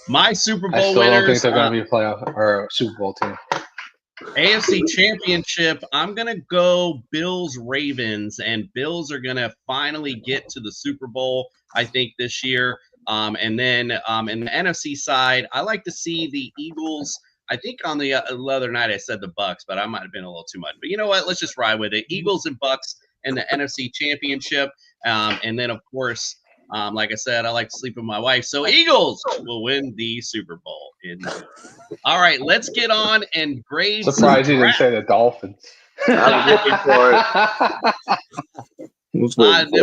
My Super Bowl I still winners, don't think they're going to be a playoff or a Super Bowl team. AFC Championship, I'm going to go Bills Ravens, and Bills are going to finally get to the Super Bowl, I think, this year. And then in the NFC side, I like to see the Eagles. I think on the other night I said the Bucks, but I might have been a little too much. But you know what? Let's just ride with it. Eagles and Bucks in the NFC Championship. And then, of course, like I said, I like to sleep with my wife. So Eagles will win the Super Bowl. All right, let's get on and grade. Surprised you didn't say the Dolphins. I was looking for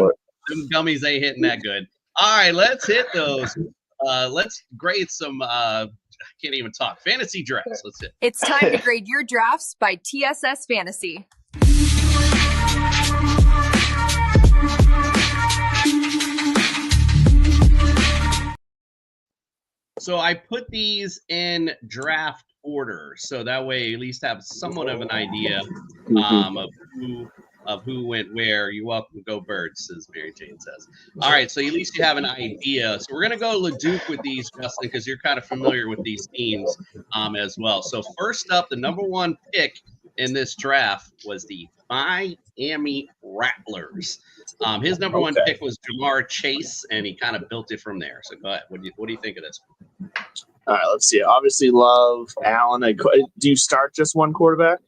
it. Them gummies ain't hitting that good. All right, let's hit those. Let's grade some. I can't even talk. Fantasy drafts. Let's hit. It's time to grade your drafts by TSS Fantasy. So I put these in draft order, so that way you at least have somewhat of an idea of who went where. You're welcome to go Birds, as Mary Jane says. All right, so at least you have an idea. So we're going to go LeDuc with these, Justin, because you're kind of familiar with these teams as well. So first up, the number one pick in this draft was the Miami Rattlers. His number one pick was Jamar Chase, and he kind of built it from there. So go ahead. What do you think of this? All right, let's see. Obviously, love Allen. Do you start just one quarterback?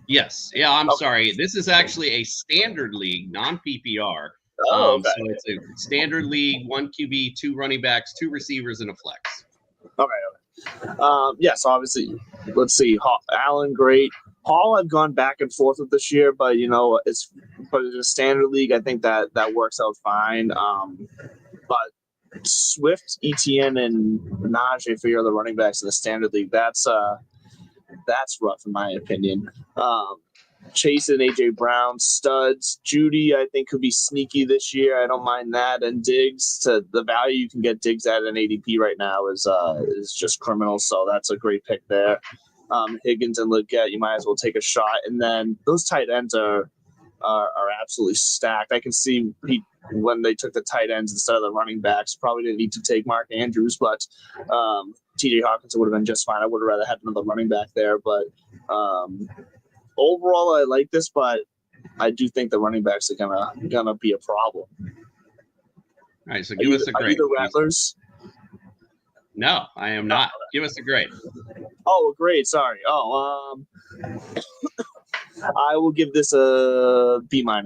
Yes. Yeah, I'm sorry. This is actually a standard league, non-PPR. So it's a standard league, 1 QB, 2 running backs, 2 receivers, and a flex. Okay. Yes, obviously. Let's see. Allen, great. Hall, I've gone back and forth with this year, but in a standard league, I think that works out fine. But Swift, ETN, and Najee for your other running backs in the standard league, that's rough in my opinion. Chase and AJ Brown, studs. Judy, I think, could be sneaky this year. I don't mind that. And Diggs, to the value you can get Diggs at an ADP right now is just criminal. So that's a great pick there. Higgins and Leggett, you might as well take a shot. And then those tight ends are absolutely stacked. I can see when they took the tight ends instead of the running backs, probably didn't need to take Mark Andrews, but TJ Hawkinson would have been just fine. I would have rather had another running back there. But overall, I like this, but I do think the running backs are gonna be a problem. All right, so give us a grade. Are you the Rattlers? No, I am not. Give us a grade. Oh, great. Sorry. I will give this a B-. All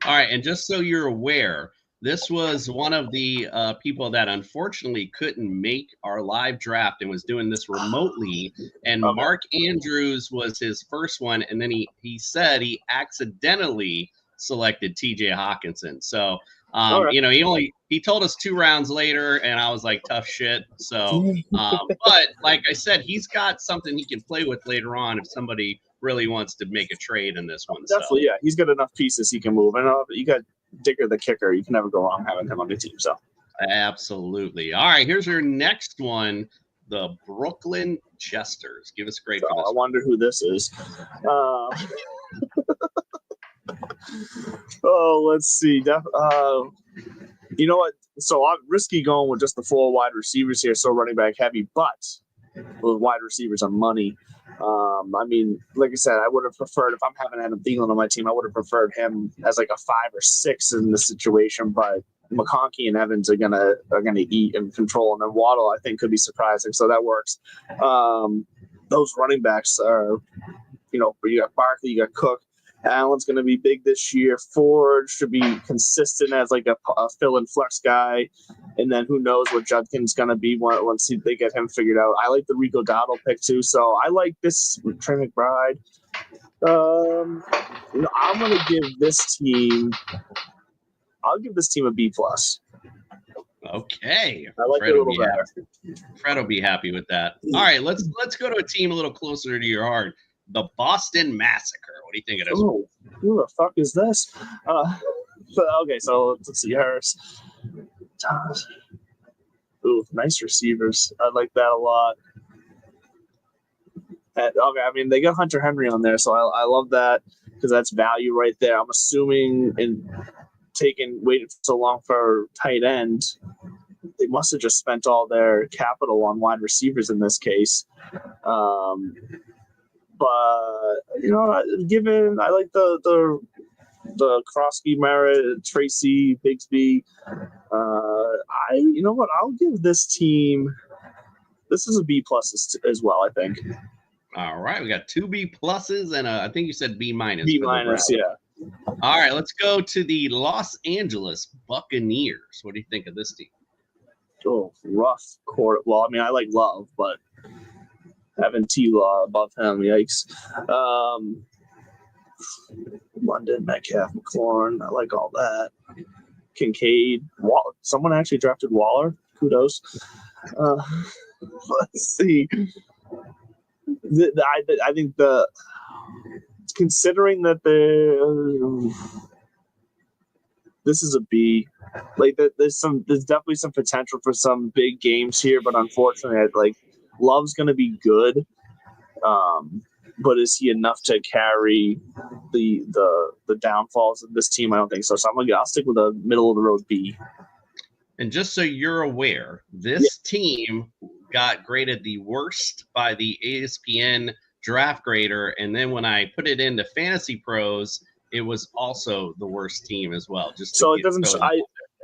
right, and just so you're aware, this was one of the people that unfortunately couldn't make our live draft and was doing this remotely. And Mark Andrews was his first one, and then he said he accidentally selected TJ Hawkinson. So he told us 2 rounds later, and I was like, tough shit. So but like I said, he's got something he can play with later on if somebody really wants to make a trade in this one. Definitely, yeah. He's got enough pieces he can move. And you got Dicker the kicker. You can never go wrong having him on your team. So absolutely. All right, here's your next one. The Brooklyn Jesters. Give us a grade for this. I wonder who this is. Let's see. You know what? So I'm risky going with just the 4 wide receivers here, so running back heavy, but the wide receivers are money. I mean, like I said, I would have preferred, if I'm having Adam Thielen on my team, I would have preferred him as like a 5 or 6 in this situation, but McConkey and Evans are gonna eat and control, and then Waddle I think could be surprising, so that works. Those running backs are, you got Barkley, you got Cook. Allen's going to be big this year. Ford should be consistent as like a fill and flex guy. And then who knows what Judkin's going to be once they get him figured out. I like the Rico Dowdle pick too. So I like this with Trey McBride. I'm gonna give this team. I'll give this team a B plus. Okay. I like Fred it a will little be better. happy. Fred will be happy with that. All right, let's go to a team a little closer to your heart. The Boston Massacre. What do you think of this? Oh, who the fuck is this? Okay, so let's see hers. Ooh, nice receivers. I like that a lot. Okay, I mean they got Hunter Henry on there, so I love that because that's value right there. I'm assuming in waiting so long for tight end, they must have just spent all their capital on wide receivers in this case. But I like the Krosky, Merritt, Tracy, Bigsby. I'll give this team. This is a B plus as well, I think. All right, we got 2 B pluses and I think you said B minus. B minus, yeah. All right, let's go to the Los Angeles Buccaneers. What do you think of this team? Oh, rough court. Well, I mean, I like Love, but having T-Law above him, yikes. London, Metcalf, McLaurin, I like all that. Kincaid, someone actually drafted Waller. Kudos. Let's see. I think considering that this is a B. Like there's definitely some potential for some big games here, but unfortunately, Love's going to be good. But is he enough to carry the downfalls of this team? I don't think so. So I'll stick with a middle of the road B. And just so you're aware, this team got graded the worst by the ESPN draft grader, and then when I put it into Fantasy Pros, it was also the worst team as well. Just so it doesn't.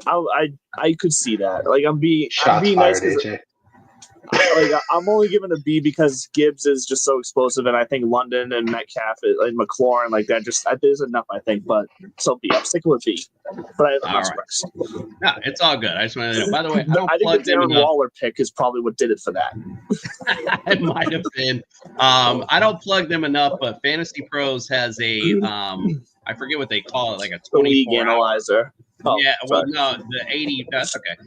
I could see that. I'm being fired, nice. AJ. I'm only giving a B because Gibbs is just so explosive, and I think London and Metcalf and McLaurin there's enough, I think. But so B, I'm sticking with B. But I'm not surprised. No, it's all good. I just wanted to know. By the way, I think the Darren Waller pick is probably what did it for that. It might have been. I don't plug them enough, but Fantasy Pros has a I forget what they call it, like a 24 league analyzer. Oh, yeah, well, no, the 80. That's okay.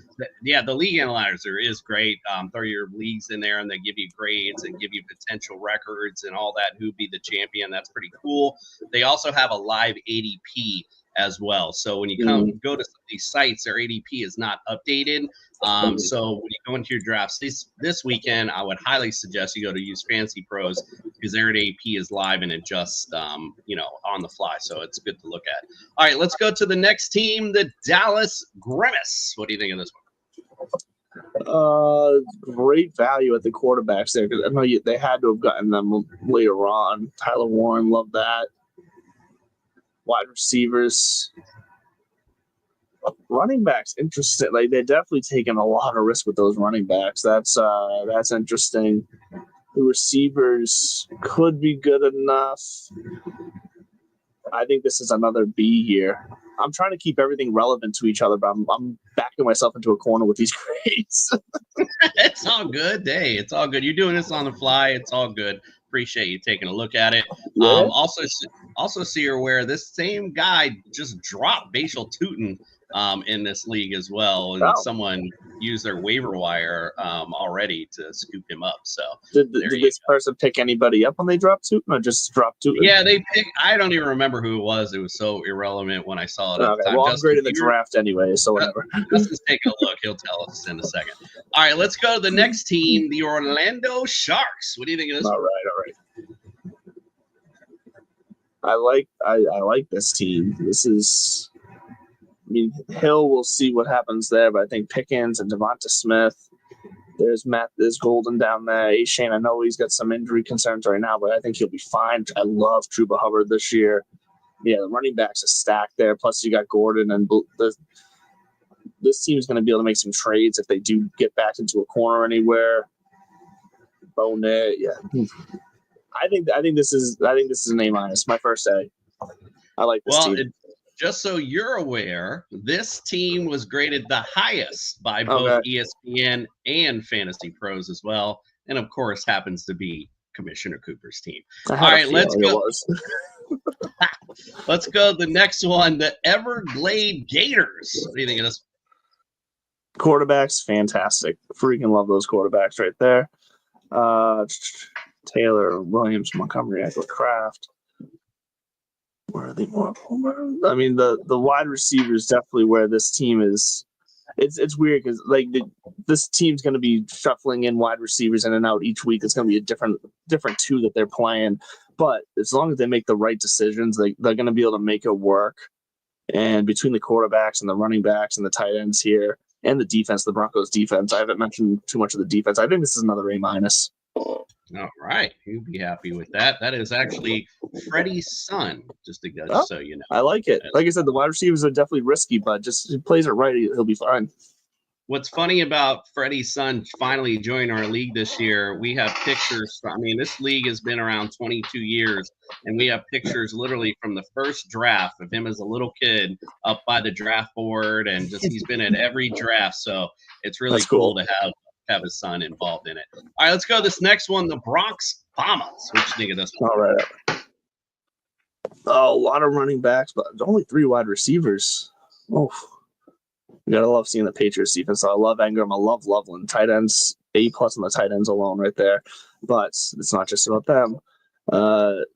The league analyzer is great. Throw your leagues in there, and they give you grades and give you potential records and all that. Who'd be the champion? That's pretty cool. They also have a live ADP as well. So when you go to some of these sites, their ADP is not updated. So when you go into your drafts this weekend, I would highly suggest you go to use Fantasy Pros because their ADP is live and adjusts, on the fly. So it's good to look at. All right, let's go to the next team, the Dallas Grimace. What do you think of this one? Great value at the quarterbacks there because I know they had to have gotten them later on. Tyler Warren, love that. Wide receivers, running backs, interesting. They're definitely taking a lot of risk with those running backs. That's interesting. The receivers could be good enough. I think this is another B here. I'm trying to keep everything relevant to each other, but I'm backing myself into a corner with these grades. It's all good. Hey, it's all good. You're doing this on the fly. It's all good. Appreciate you taking a look at it. Yeah. Also, so you're aware this same guy just dropped Bashal Tootin in this league as well, and someone used their waiver wire already to scoop him up. So did this person pick anybody up when they dropped Tootin, or just dropped Tootin? Yeah, they picked. I don't even remember who it was. It was so irrelevant when I saw it. Okay, well, I'm great in the draft anyway, so whatever. Justin's taking a look. He'll tell us in a second. All right, let's go to the next team, the Orlando Sharks. What do you think of this? All right. I like this team. This is. I mean, Hill, we'll see what happens there, but I think Pickens and Devonta Smith. There's Golden down there. Shane, I know he's got some injury concerns right now, but I think he'll be fine. I love Truba Hubbard this year. Yeah, the running backs are stacked there. Plus, you got Gordon, and this team is going to be able to make some trades if they do get back into a corner anywhere. Bonet, yeah. I think this is an A-. My first A. I like this team. Just so you're aware, this team was graded the highest by both ESPN and Fantasy Pros as well, and of course happens to be Commissioner Cooper's team. I All had a right, let's feeling it go. was. Let's go to the next one, the Everglade Gators. What do you think of this? Quarterbacks, fantastic. Freaking love those quarterbacks right there. Taylor, Williams, Montgomery, Eckler, Kraft. Where are they more? I mean, the wide receivers definitely where this team is. It's weird because like this team's going to be shuffling in wide receivers in and out each week. It's going to be a different two that they're playing. But as long as they make the right decisions, they're going to be able to make it work. And between the quarterbacks and the running backs and the tight ends here and the defense, the Broncos defense, I haven't mentioned too much of the defense. I think this is another A-. All right, you'll be happy with that. That is actually Freddie's son, just so you know. I like it. Like I said, the wide receivers are definitely risky, but just if he plays it right, he'll be fine. What's funny about Freddie's son finally joining our league this year, we have pictures. I mean, this league has been around 22 years, and we have pictures literally from the first draft of him as a little kid up by the draft board, and just he's been at every draft. So it's really cool to have his son involved in it. All right, let's go to this next one, the Bronx Bombers. What you think of this one? All right. Oh, a lot of running backs, but only 3 wide receivers. Oh, you gotta love seeing the Patriots defense. So I love Ingram. I love Loveland. Tight ends, A+ on the tight ends alone right there. But it's not just about them.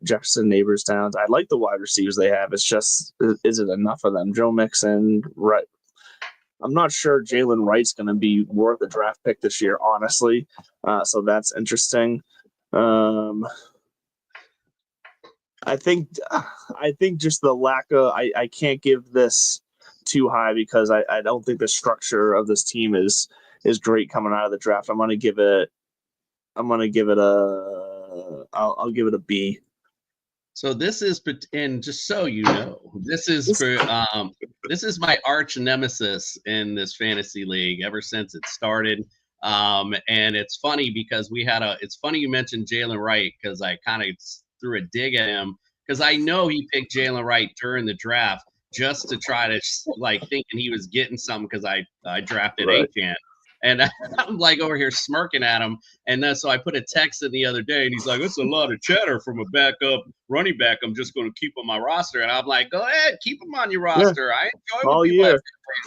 Jefferson, Neighbors, Downs. I like the wide receivers they have. It's just, is it enough of them? Joe Mixon, right? I'm not sure Jalen Wright's going to be worth a draft pick this year, honestly. So that's interesting. I think just the lack of I can't give this too high because I don't think the structure of this team is great coming out of the draft. I'll give it a B. So this is, and just so you know, this is my arch nemesis in this fantasy league ever since it started. And it's funny because it's funny you mentioned Jalen Wright because I kind of threw a dig at him because I know he picked Jalen Wright during the draft just to try to thinking he was getting something because I drafted Achane. And I'm like over here smirking at him. And then so I put a text in the other day and he's like, "It's a lot of chatter from a backup running back. I'm just going to keep on my roster." And I'm like, "Go ahead, keep him on your roster." Yeah. I enjoy when people have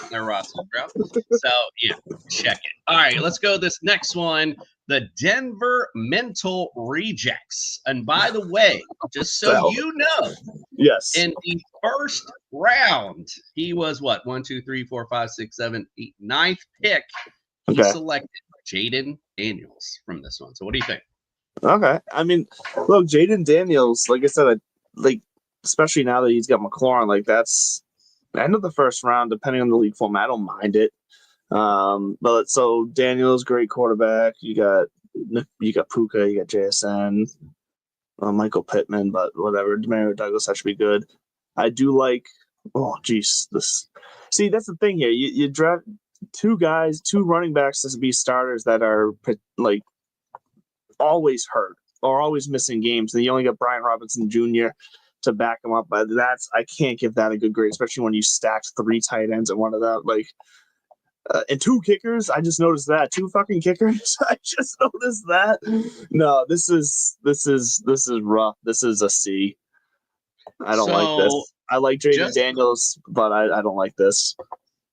on their roster, bro. So yeah, check it. All right, let's go to this next one. The Denver Mental Rejects. And by the way, just so you know, yes, in the first round, he was what? 1, 2, 3, 4, 5, 6, 7, 8, 9th pick. He selected Jaden Daniels from this one. So what do you think? Okay. I mean, look, Jaden Daniels, like I said, especially now that he's got McLaurin, that's the end of the first round, depending on the league format. I don't mind it. But so Daniels, great quarterback. You got Puka, you got JSN, Michael Pittman, but whatever. Demario Douglas, that should be good. I do like. Oh, geez, that's the thing here. You draft 2 running backs to be starters that are always hurt or always missing games. And you only got Brian Robinson Jr. to back him up. But I can't give that a good grade, especially when you stacked 3 tight ends and one of them and 2 kickers. I just noticed that 2 fucking kickers. I just noticed that. No, this is rough. This is a C. I don't like this. I like Jaden Daniels, but I don't like this.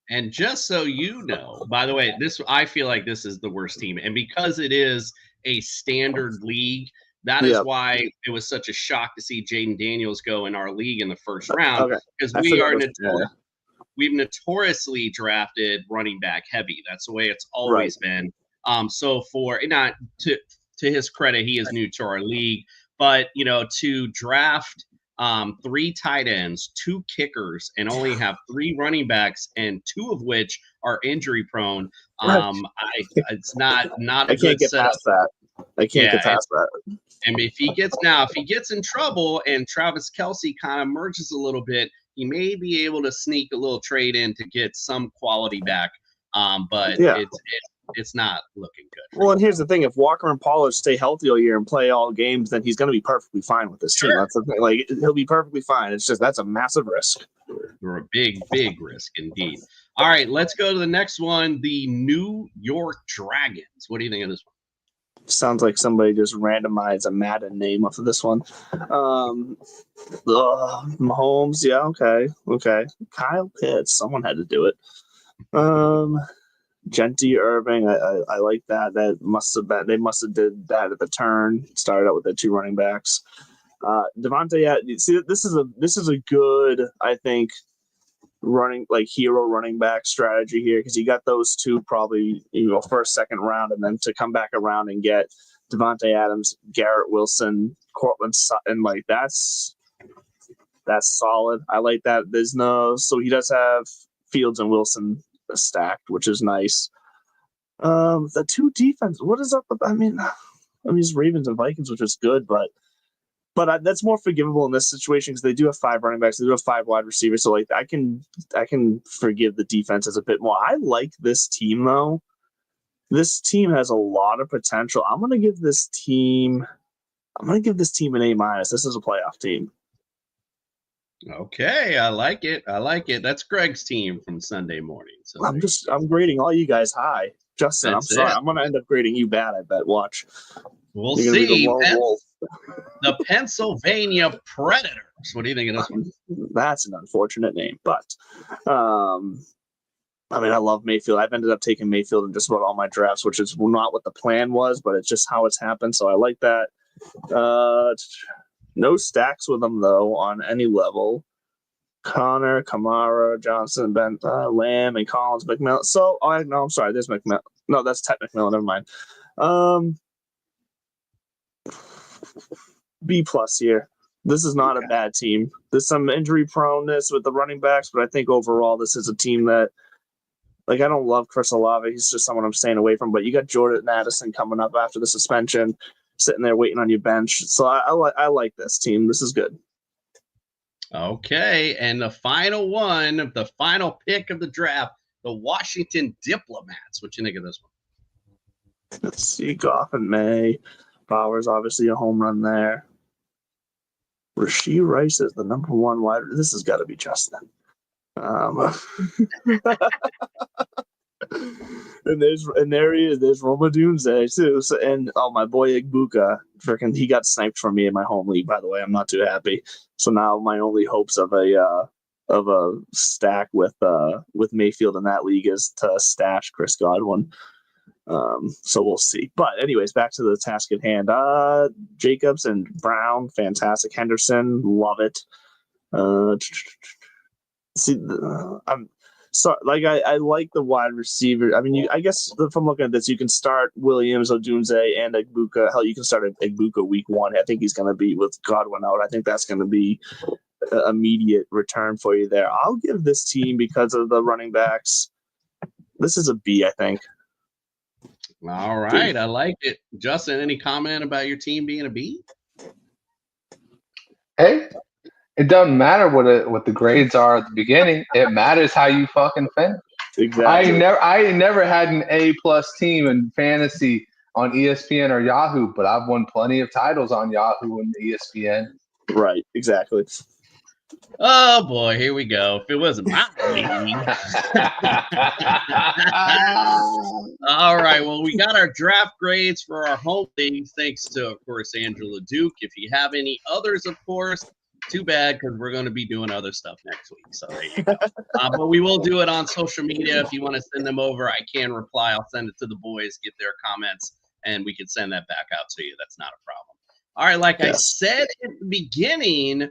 And just so you know, by the way, I feel like this is the worst team. And because it is a standard league, that is why it was such a shock to see Jaden Daniels go in our league in the first round. Because we've notoriously drafted running back heavy. That's the way it's always been. So not to his credit, he is new to our league. But, to draft 3 tight ends, 2 kickers, and only have 3 running backs, and 2 of which are injury prone. It's not a good setup. I can't get past that. And if he gets in trouble and Travis Kelce kind of merges a little bit, he may be able to sneak a little trade in to get some quality back. But it's not looking good. Well, and here's the thing: if Walker and Pollard stay healthy all year and play all games, then he's going to be perfectly fine with this team. That's the thing. He'll be perfectly fine. It's just that's a massive risk. Or a big risk indeed. All right, let's go to the next one. The New York Dragons. What do you think of this one? Sounds like somebody just randomized a Madden name off of this one. Mahomes, yeah, okay. Kyle Pitts, someone had to do it. Genty Irving, I like that. That must have been, they must have did that at the turn. Started out with the 2 running backs. Devontae, see, this is a good, I think, hero running back strategy here, because you got those 2 probably first, second round, and then to come back around and get Devontae Adams, Garrett Wilson, Cortland Sutton, like that's solid. I like that. So he does have Fields and Wilson stacked, which is nice. The 2 defense, what is up with? I mean, it's Ravens and Vikings, which is good, but that's more forgivable in this situation because they do have 5 running backs, they do have 5 wide receivers, so like I can forgive the defenses a bit more. I like this team though. This team has a lot of potential. I'm gonna give this team an A-. This is a playoff team. Okay, I like it. That's Greg's team from Sunday morning. So I'm grading all you guys high. Justin, I'm sorry. I'm gonna end up grading you bad, I bet. Watch. We'll see. The Pennsylvania Predators. What do you think of this one? That's an unfortunate name, but I mean, I love Mayfield. I've ended up taking Mayfield in just about all my drafts, which is not what the plan was, but it's just how it's happened. So I like that. No stacks with them though on any level. Connor, Kamara, Johnson, Lamb, and Collins, McMillan. So, I'm sorry. There's McMillan. No, that's Ted McMillan. Never mind. B+ here. This is not a bad team. There's some injury proneness with the running backs, but I think overall this is a team that, like, I don't love Chris Olave. He's just someone I'm staying away from. But you got Jordan Addison coming up after the suspension, sitting there waiting on your bench. So I like this team. This is good. Okay, and the final one, the final pick of the draft, the Washington Diplomats. What you think of this one? Let's see, Goff and May. Bowers, obviously a home run there. Rashee Rice is the number 1 wide. This has got to be Justin. And there he is. There's Roma Doomsday too. So, and my boy Igbuka, he got sniped from me in my home league. By the way, I'm not too happy. So now my only hopes of a stack with Mayfield in that league is to stash Chris Godwin. So we'll see. But anyways, back to the task at hand. Jacobs and Brown, fantastic. Henderson, love it. I'm sorry, like I like the wide receiver. I mean, I guess if I'm looking at this, you can start Williams, Odunze, and Igbuka. Hell, you can start Igbuka week 1. I think he's going to be with Godwin out. I think that's going to be an immediate return for you there. I'll give this team, because of the running backs, this is a B, I think. All right, I like it. Justin, any comment about your team being a B? Hey, it doesn't matter what the grades are at the beginning. It matters how you fucking finish. Exactly. I ain't never had an A+ team in fantasy on ESPN or Yahoo, but I've won plenty of titles on Yahoo and ESPN. Right, exactly. Oh boy, here we go. If it wasn't my league. All right, well, we got our draft grades for our home league, thanks to, of course, Angela Duke. If you have any others, of course, too bad, because we're going to be doing other stuff next week. So there you go. But we will do it on social media. If you want to send them over, I can reply. I'll send it to the boys, get their comments, and we can send that back out to you. That's not a problem. All right, like I said at the beginning,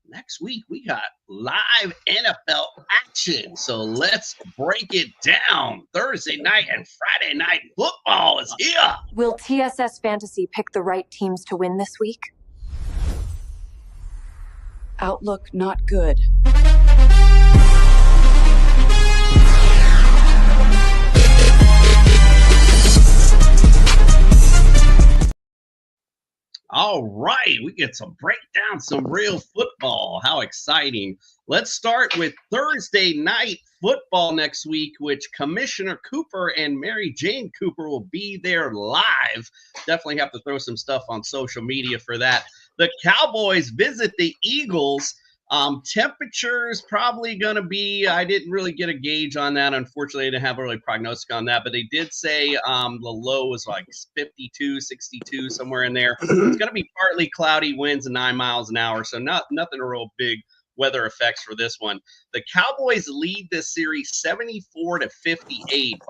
next week we got live NFL action. So let's break it down. Thursday night and Friday night football is here. Will TSS Fantasy pick the right teams to win this week? Outlook not good. All right, we get to break down some real football. How exciting. Let's start with Thursday night football next week, which Commissioner Cooper and Mary Jane Cooper will be there live. Definitely have to throw some stuff on social media for that. The Cowboys visit the Eagles. Temperatures probably going to be, I didn't really get a gauge on that. Unfortunately, I didn't have a really prognostic on that, but they did say the low was like 52, 62, somewhere in there. It's going to be partly cloudy, winds of 9 miles an hour, so nothing real big weather effects for this one. The Cowboys lead this series 74-58.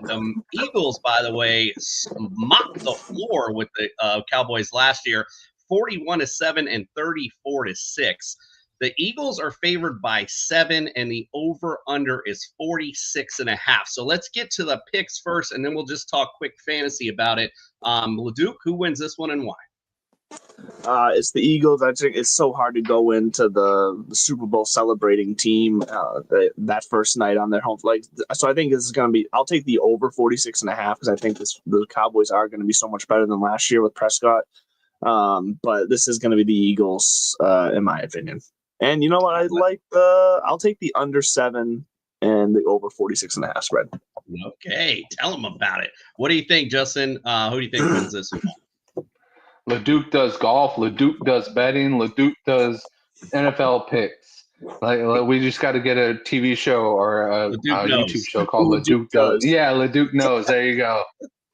The Eagles, by the way, mopped the floor with the Cowboys last year, 41-7 and 34-6. The Eagles are favored by 7, and the over-under is 46.5. So let's get to the picks first, and then we'll just talk quick fantasy about it. LeDuc, who wins this one and why? It's the Eagles. I think it's so hard to go into the Super Bowl celebrating team that first night on their home. So I think this is going to be. I'll take the over 46.5 because I think the Cowboys are going to be so much better than last year with Prescott. But this is going to be the Eagles, in my opinion. And you know what? I'll take the under 7 and the over 46.5 spread. Okay, tell them about it. What do you think, Justin? Who do you think wins this one? LeDuc does golf. LeDuc does betting. LeDuc does NFL picks. Like we just got to get a TV show or a YouTube show called LeDuc Does. Yeah, LeDuc Knows. There you go.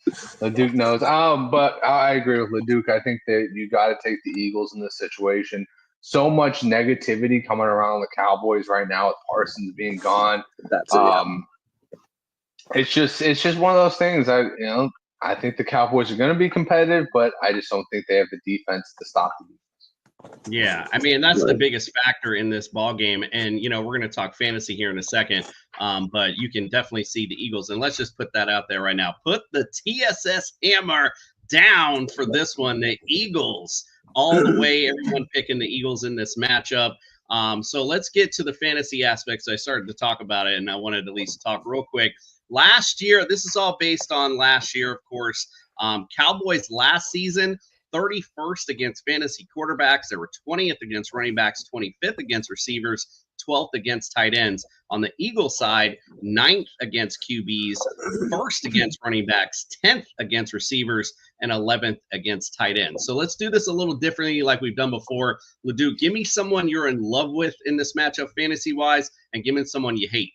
LeDuc knows. But I agree with LeDuc. I think that you got to take the Eagles in this situation. So much negativity coming around the Cowboys right now with Parsons being gone. That's it. It's just one of those things. I think the Cowboys are going to be competitive, but I just don't think they have the defense to stop the defense. Yeah, I mean, that's the biggest factor in this ball game. And, we're going to talk fantasy here in a second, but you can definitely see the Eagles. And let's just put that out there right now. Put the TSS hammer down for this one. The Eagles, all the way, everyone picking the Eagles in this matchup. So let's get to the fantasy aspects. I started to talk about it, and I wanted to at least talk real quick. Last year, this is all based on last year, of course. Cowboys last season, 31st against fantasy quarterbacks. They were 20th against running backs, 25th against receivers, 12th against tight ends. On the Eagles side, 9th against QBs, 1st against running backs, 10th against receivers, and 11th against tight ends. So let's do this a little differently like we've done before. LeDuc, give me someone you're in love with in this matchup fantasy-wise, and give me someone you hate.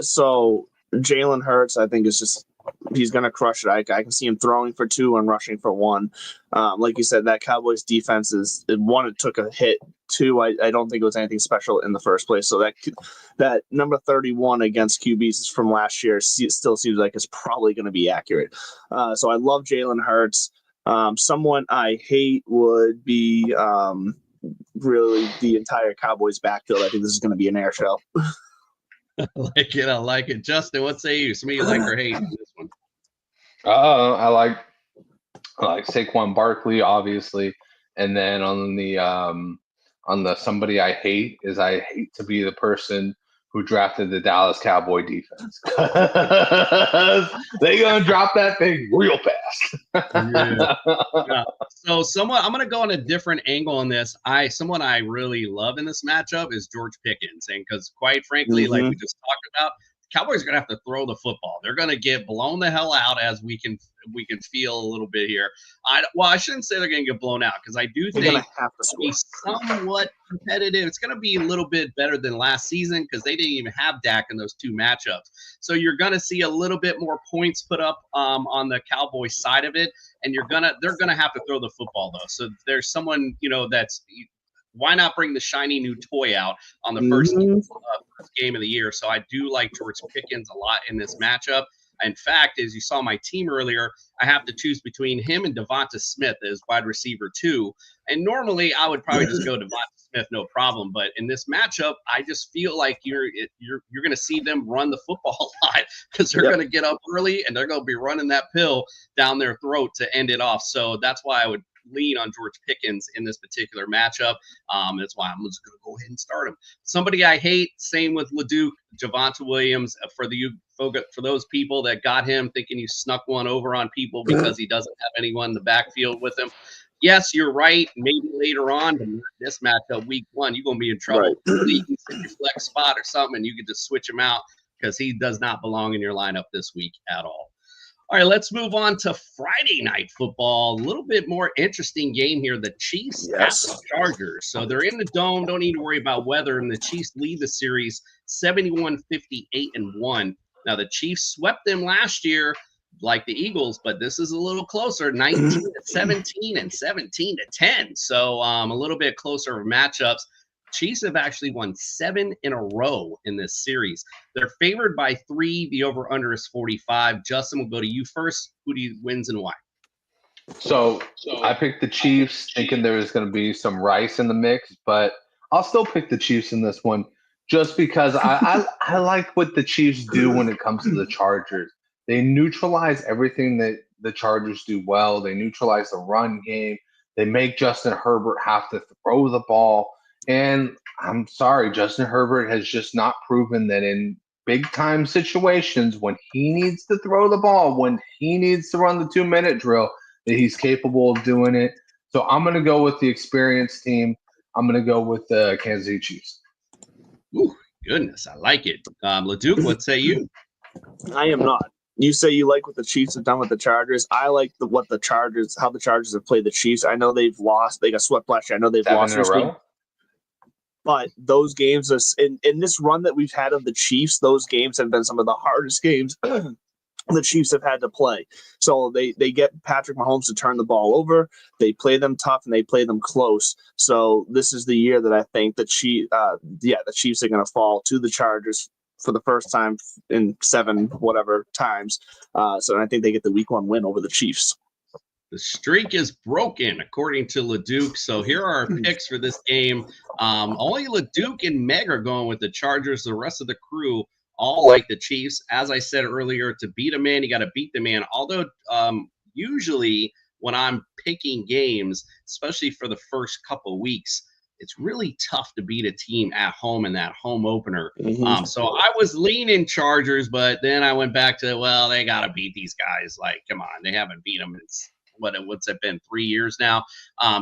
So Jalen Hurts, I think he's going to crush it. I can see him throwing for 2 and rushing for 1. Like you said, that Cowboys defense it took a hit. 2, I don't think it was anything special in the first place. So that number 31 against QBs from last year still seems like it's probably going to be accurate. So I love Jalen Hurts. Someone I hate would be really the entire Cowboys backfield. I think this is going to be an air show. I like it. Justin, what say you? Somebody you like or hate in this one? I like Saquon Barkley, obviously, and then on the somebody I hate is I hate to be the person who drafted the Dallas Cowboy defense. They gonna drop that thing real fast. Yeah. So I'm gonna go on a different angle on this. Someone I really love in this matchup is George Pickens, and because quite frankly, like we just talked about, Cowboys are gonna have to throw the football. They're gonna get blown the hell out, as we can feel a little bit here. I shouldn't say they're gonna get blown out, because I do think it'll be somewhat competitive. It's gonna be a little bit better than last season because they didn't even have Dak in those 2 matchups. So you're gonna see a little bit more points put up on the Cowboys side of it, and they're gonna have to throw the football though. So there's someone why not bring the shiny new toy out on the first game of the year? So I do like George Pickens a lot in this matchup. In fact, as you saw my team earlier, I have to choose between him and Devonta Smith as wide receiver 2. And normally I would probably just go Devonta Smith, no problem. But in this matchup, I just feel like you're going to see them run the football a lot, because they're going to get up early and they're going to be running that pill down their throat to end it off. So that's why I would lean on George Pickens in this particular matchup. That's why I'm just going to go ahead and start him. Somebody I hate, same with LeDuc, Javonte Williams. For those people that got him thinking he snuck one over on people because he doesn't have anyone in the backfield with him. Yes, you're right. Maybe later on, but this matchup, week 1, you're going to be in trouble. Right. You can sit your flex spot or something, and you can just switch him out because he does not belong in your lineup this week at all. All right, let's move on to Friday night football. A little bit more interesting game here. The Chiefs at the Chargers. So they're in the dome. Don't need to worry about weather. And the Chiefs lead the series 71-58-1. Now, the Chiefs swept them last year like the Eagles, but this is a little closer, 19-17 and 17-10. So a little bit closer of matchups. Chiefs have actually won 7 in a row in this series. They're favored by 3. The over-under is 45. Justin, we'll go to you first. Who do you wins and why? So I picked the Chiefs, thinking there was going to be some Rice in the mix, but I'll still pick the Chiefs in this one just because I like what the Chiefs do when it comes to the Chargers. They neutralize everything that the Chargers do well. They neutralize the run game. They make Justin Herbert have to throw the ball. And I'm sorry, Justin Herbert has just not proven that in big-time situations, when he needs to throw the ball, when he needs to run the 2-minute drill, that he's capable of doing it. So I'm going to go with the experienced team. I'm going to go with the Kansas City Chiefs. Ooh, goodness, I like it. LeDuc, what say you? I am not. You say you like what the Chiefs have done with the Chargers. I like how the Chargers have played the Chiefs. I know they've lost. They got swept last year. I know they've lost this week. But those games, in this run that we've had of the Chiefs, those games have been some of the hardest games the Chiefs have had to play. So they get Patrick Mahomes to turn the ball over. They play them tough and they play them close. So this is the year that I think the Chiefs are going to fall to the Chargers for the first time in 7 whatever times. So I think they get the Week 1 win over the Chiefs. The streak is broken, according to LeDuc. So here are our picks for this game. Only LeDuc and Meg are going with the Chargers. The rest of the crew all like the Chiefs. As I said earlier, to beat a man, you got to beat the man. Although usually when I'm picking games, especially for the first couple weeks, it's really tough to beat a team at home in that home opener. So I was leaning Chargers, but then I went back to, well, they got to beat these guys. Like, come on, they haven't beat them. What's it been, 3 years now?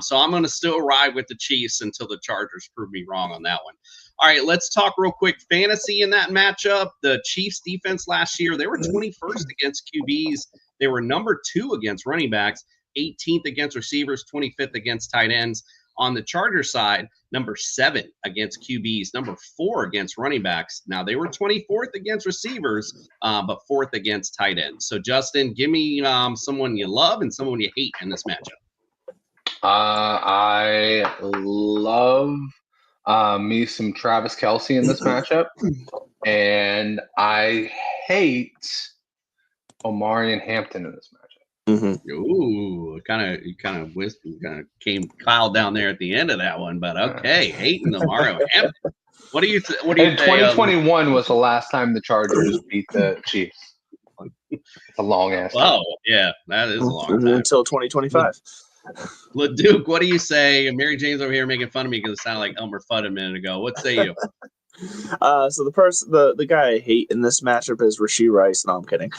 So I'm going to still ride with the Chiefs until the Chargers prove me wrong on that one. All right, let's talk real quick fantasy in that matchup. The Chiefs defense last year, they were 21st against QBs. They were number 2 against running backs, 18th against receivers, 25th against tight ends. On the Charger side, number 7 against QBs, number 4 against running backs. Now, they were 24th against receivers, but 4th against tight ends. So, Justin, give me someone you love and someone you hate in this matchup. I love me some Travis Kelce in this matchup, and I hate Omari and Hampton in this matchup. Ooh, kind of came Kyle down there at the end of that one, but okay, hating the Mario Hampton. What do you think? 2021 was the last time the Chargers beat the Chiefs. It's a long ass. Oh, yeah, that is a long time. Until 2025. LeDuc, what do you say? Mary Jane's over here making fun of me because it sounded like Elmer Fudd a minute ago. What say you? So the guy I hate in this matchup is Rashee Rice. No, I'm kidding.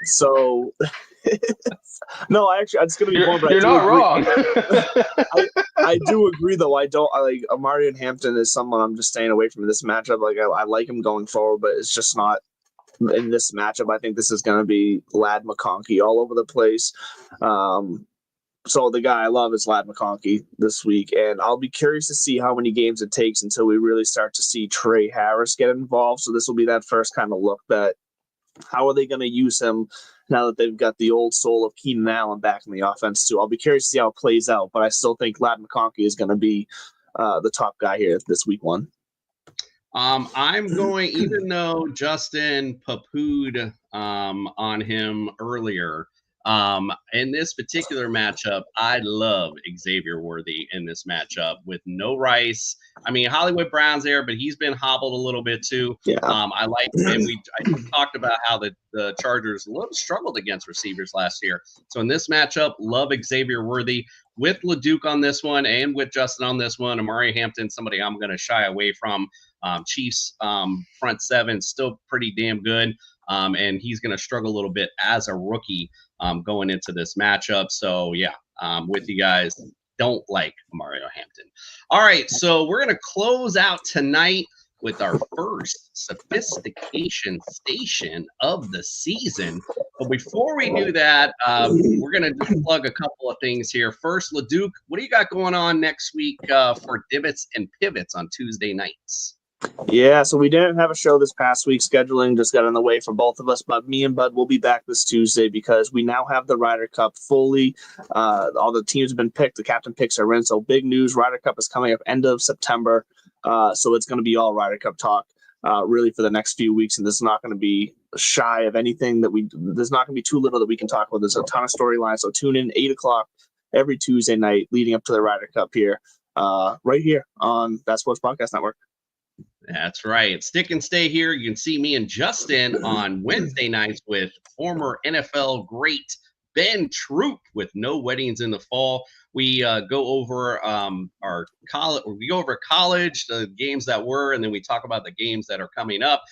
So no, actually, it's gonna be more. You're not wrong. I do agree, though. I like Amari and Hampton is someone I'm just staying away from in this matchup. Like I like him going forward, but it's just not in this matchup. I think this is gonna be Ladd McConkey all over the place. So the guy I love is Ladd McConkey this week, and I'll be curious to see how many games it takes until we really start to see Trey Harris get involved. So this will be that first kind of look that how are they going to use him now that they've got the old soul of Keenan Allen back in the offense too. I'll be curious to see how it plays out, but I still think Ladd McConkey is going to be the top guy here this week 1. I'm going, even though Justin poo-pooed on him earlier, in this particular matchup, I love Xavier Worthy in this matchup with no Rice. I mean, Hollywood Brown's there, but he's been hobbled a little bit too. Yeah. I like, and I talked about how the Chargers struggled against receivers last year. So in this matchup, love Xavier Worthy with LeDuc on this one and with Justin on this one. Amari Hampton, somebody I'm going to shy away from. Chiefs front 7 still pretty damn good. And he's going to struggle a little bit as a rookie going into this matchup. So, yeah, with you guys, don't like Mario Hampton. All right, so we're going to close out tonight with our first sophistication station of the season. But before we do that, we're going to just plug a couple of things here. First, LeDuc, what do you got going on next week for Divots and Pivots on Tuesday nights? Yeah, so we didn't have a show this past week. Scheduling just got in the way for both of us, but me and Bud will be back this Tuesday because we now have the Ryder Cup fully. All the teams have been picked. The captain picks are in. So big news, Ryder Cup is coming up end of September. So it's going to be all Ryder Cup talk really for the next few weeks. And this is not going to be shy of anything there's not going to be too little that we can talk about. There's a ton of storylines. So tune in 8 o'clock every Tuesday night leading up to the Ryder Cup here, right here on That Sports Podcast Network. That's right. Stick and stay here. You can see me and Justin on Wednesday nights with former NFL great Ben Troop with No Weddings in the Fall. We go over our college. We go over college, the games that were, and then we talk about the games that are coming up.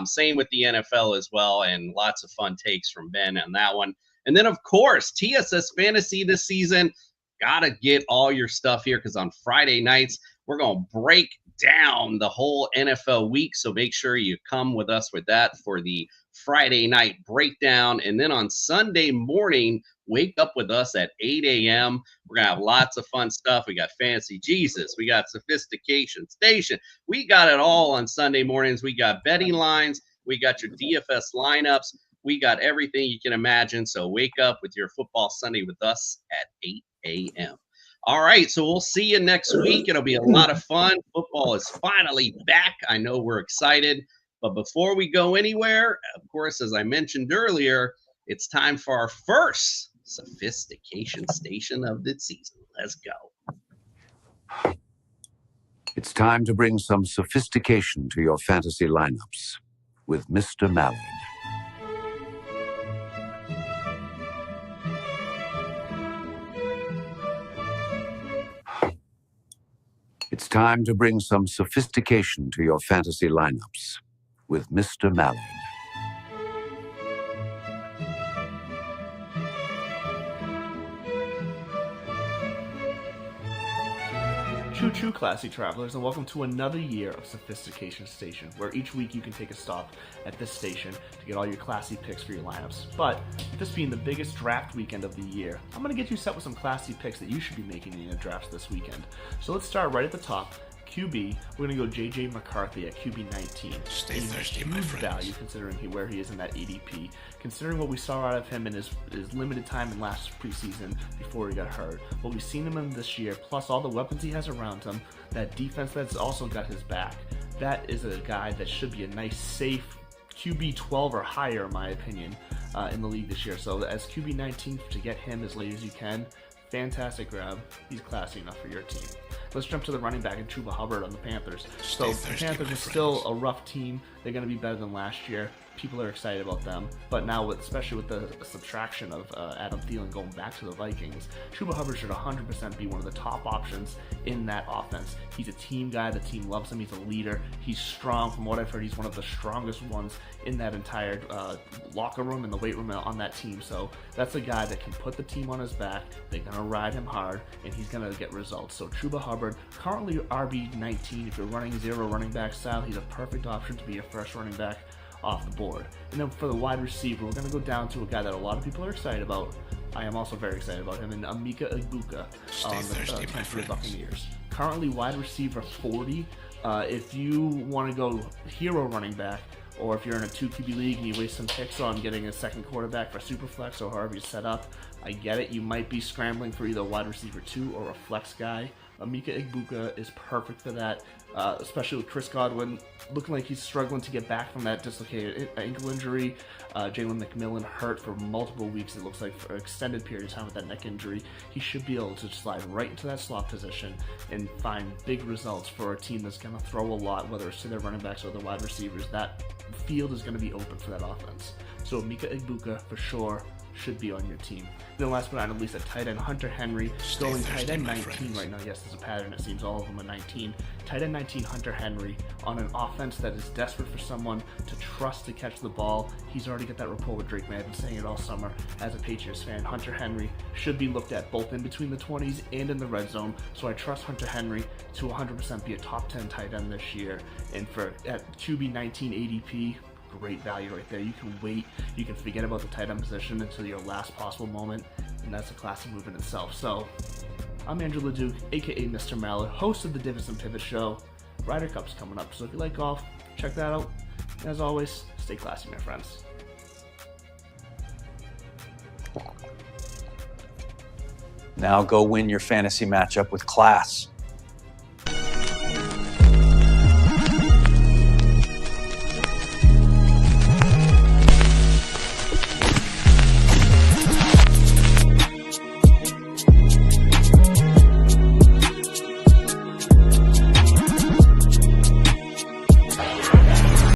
Same with the NFL as well, and lots of fun takes from Ben on that one. And then, of course, TSS Fantasy this season. Gotta get all your stuff here because on Friday nights we're gonna break down the whole NFL week. So make sure you come with us with that for the Friday night breakdown. And then on Sunday morning, wake up with us at 8 a.m. We're going to have lots of fun stuff. We got Fancy Jesus. We got Sophistication Station. We got it all on Sunday mornings. We got betting lines. We got your DFS lineups. We got everything you can imagine. So wake up with your Football Sunday with us at 8 a.m. All right, so we'll see you next week. It'll be a lot of fun. Football is finally back. I know we're excited. But before we go anywhere, of course, as I mentioned earlier, it's time for our first Sophistication Station of the season. Let's go. It's time to bring some sophistication to your fantasy lineups with Mr. Mallard. It's time to bring some sophistication to your fantasy lineups with Mr. Mallard. Choo-choo, classy travelers, and welcome to another year of Sophistication Station, where each week you can take a stop at this station to get all your classy picks for your lineups. But this being the biggest draft weekend of the year, I'm going to get you set with some classy picks that you should be making in your drafts this weekend. So let's start right at the top. QB, we're going to go J.J. McCarthy at QB 19. Stay thirsty, my friends. Value considering where he is in that ADP. Considering what we saw out of him in his limited time in last preseason before he got hurt. What we've seen him in this year, plus all the weapons he has around him, that defense that's also got his back. That is a guy that should be a nice, safe QB 12 or higher, in my opinion, in the league this year. So as QB 19, to get him as late as you can, fantastic grab. He's classy enough for your team. Let's jump to the running back and Chuba Hubbard on the Panthers. So the Panthers are still a rough team. They're going to be better than last year. People are excited about them. But now, especially with the subtraction of Adam Thielen going back to the Vikings, Chuba Hubbard should 100% be one of the top options in that offense. He's a team guy. The team loves him. He's a leader. He's strong. From what I've heard, he's one of the strongest ones in that entire locker room and the weight room on that team. So that's a guy that can put the team on his back. They're going to ride him hard, and he's going to get results. So Chuba Hubbard, currently RB19. If you're running zero running back style, he's a perfect option to be your first running back off the board. And then for the wide receiver, we're going to go down to a guy that a lot of people are excited about. I am also very excited about him, and Emeka Egbuka on the Buccaneers. Currently wide receiver 40. If you want to go hero running back, or if you're in a 2 QB league and you waste some picks on getting a second quarterback for Superflex or however you set up, I get it. You might be scrambling for either a wide receiver 2 or a flex guy. Emeka Egbuka is perfect for that, especially with Chris Godwin looking like he's struggling to get back from that dislocated ankle injury. Jalen McMillan hurt for multiple weeks, it looks like, for an extended period of time with that neck injury. He should be able to slide right into that slot position and find big results for a team that's going to throw a lot, whether it's to their running backs or their wide receivers. That field is going to be open for that offense. So Emeka Egbuka, for sure, should be on your team. Then last but not least, at tight end, Hunter Henry, going tight end 19 right now. Yes, there's a pattern. It seems all of them are 19. Tight end 19, Hunter Henry, on an offense that is desperate for someone to trust to catch the ball. He's already got that rapport with Drake May. I've been saying it all summer as a Patriots fan. Hunter Henry should be looked at both in between the 20s and in the red zone. So I trust Hunter Henry to 100% be a top 10 tight end this year. And at QB 19 ADP, great value right there. You can wait, you can forget about the tight end position until your last possible moment, and that's a classic move in itself. So, I'm Andrew LeDuc, aka Mr. Mallard, host of the Divots and Pivot Show. Ryder Cup's coming up, so if you like golf, check that out. And as always, stay classy, my friends. Now go win your fantasy matchup with class.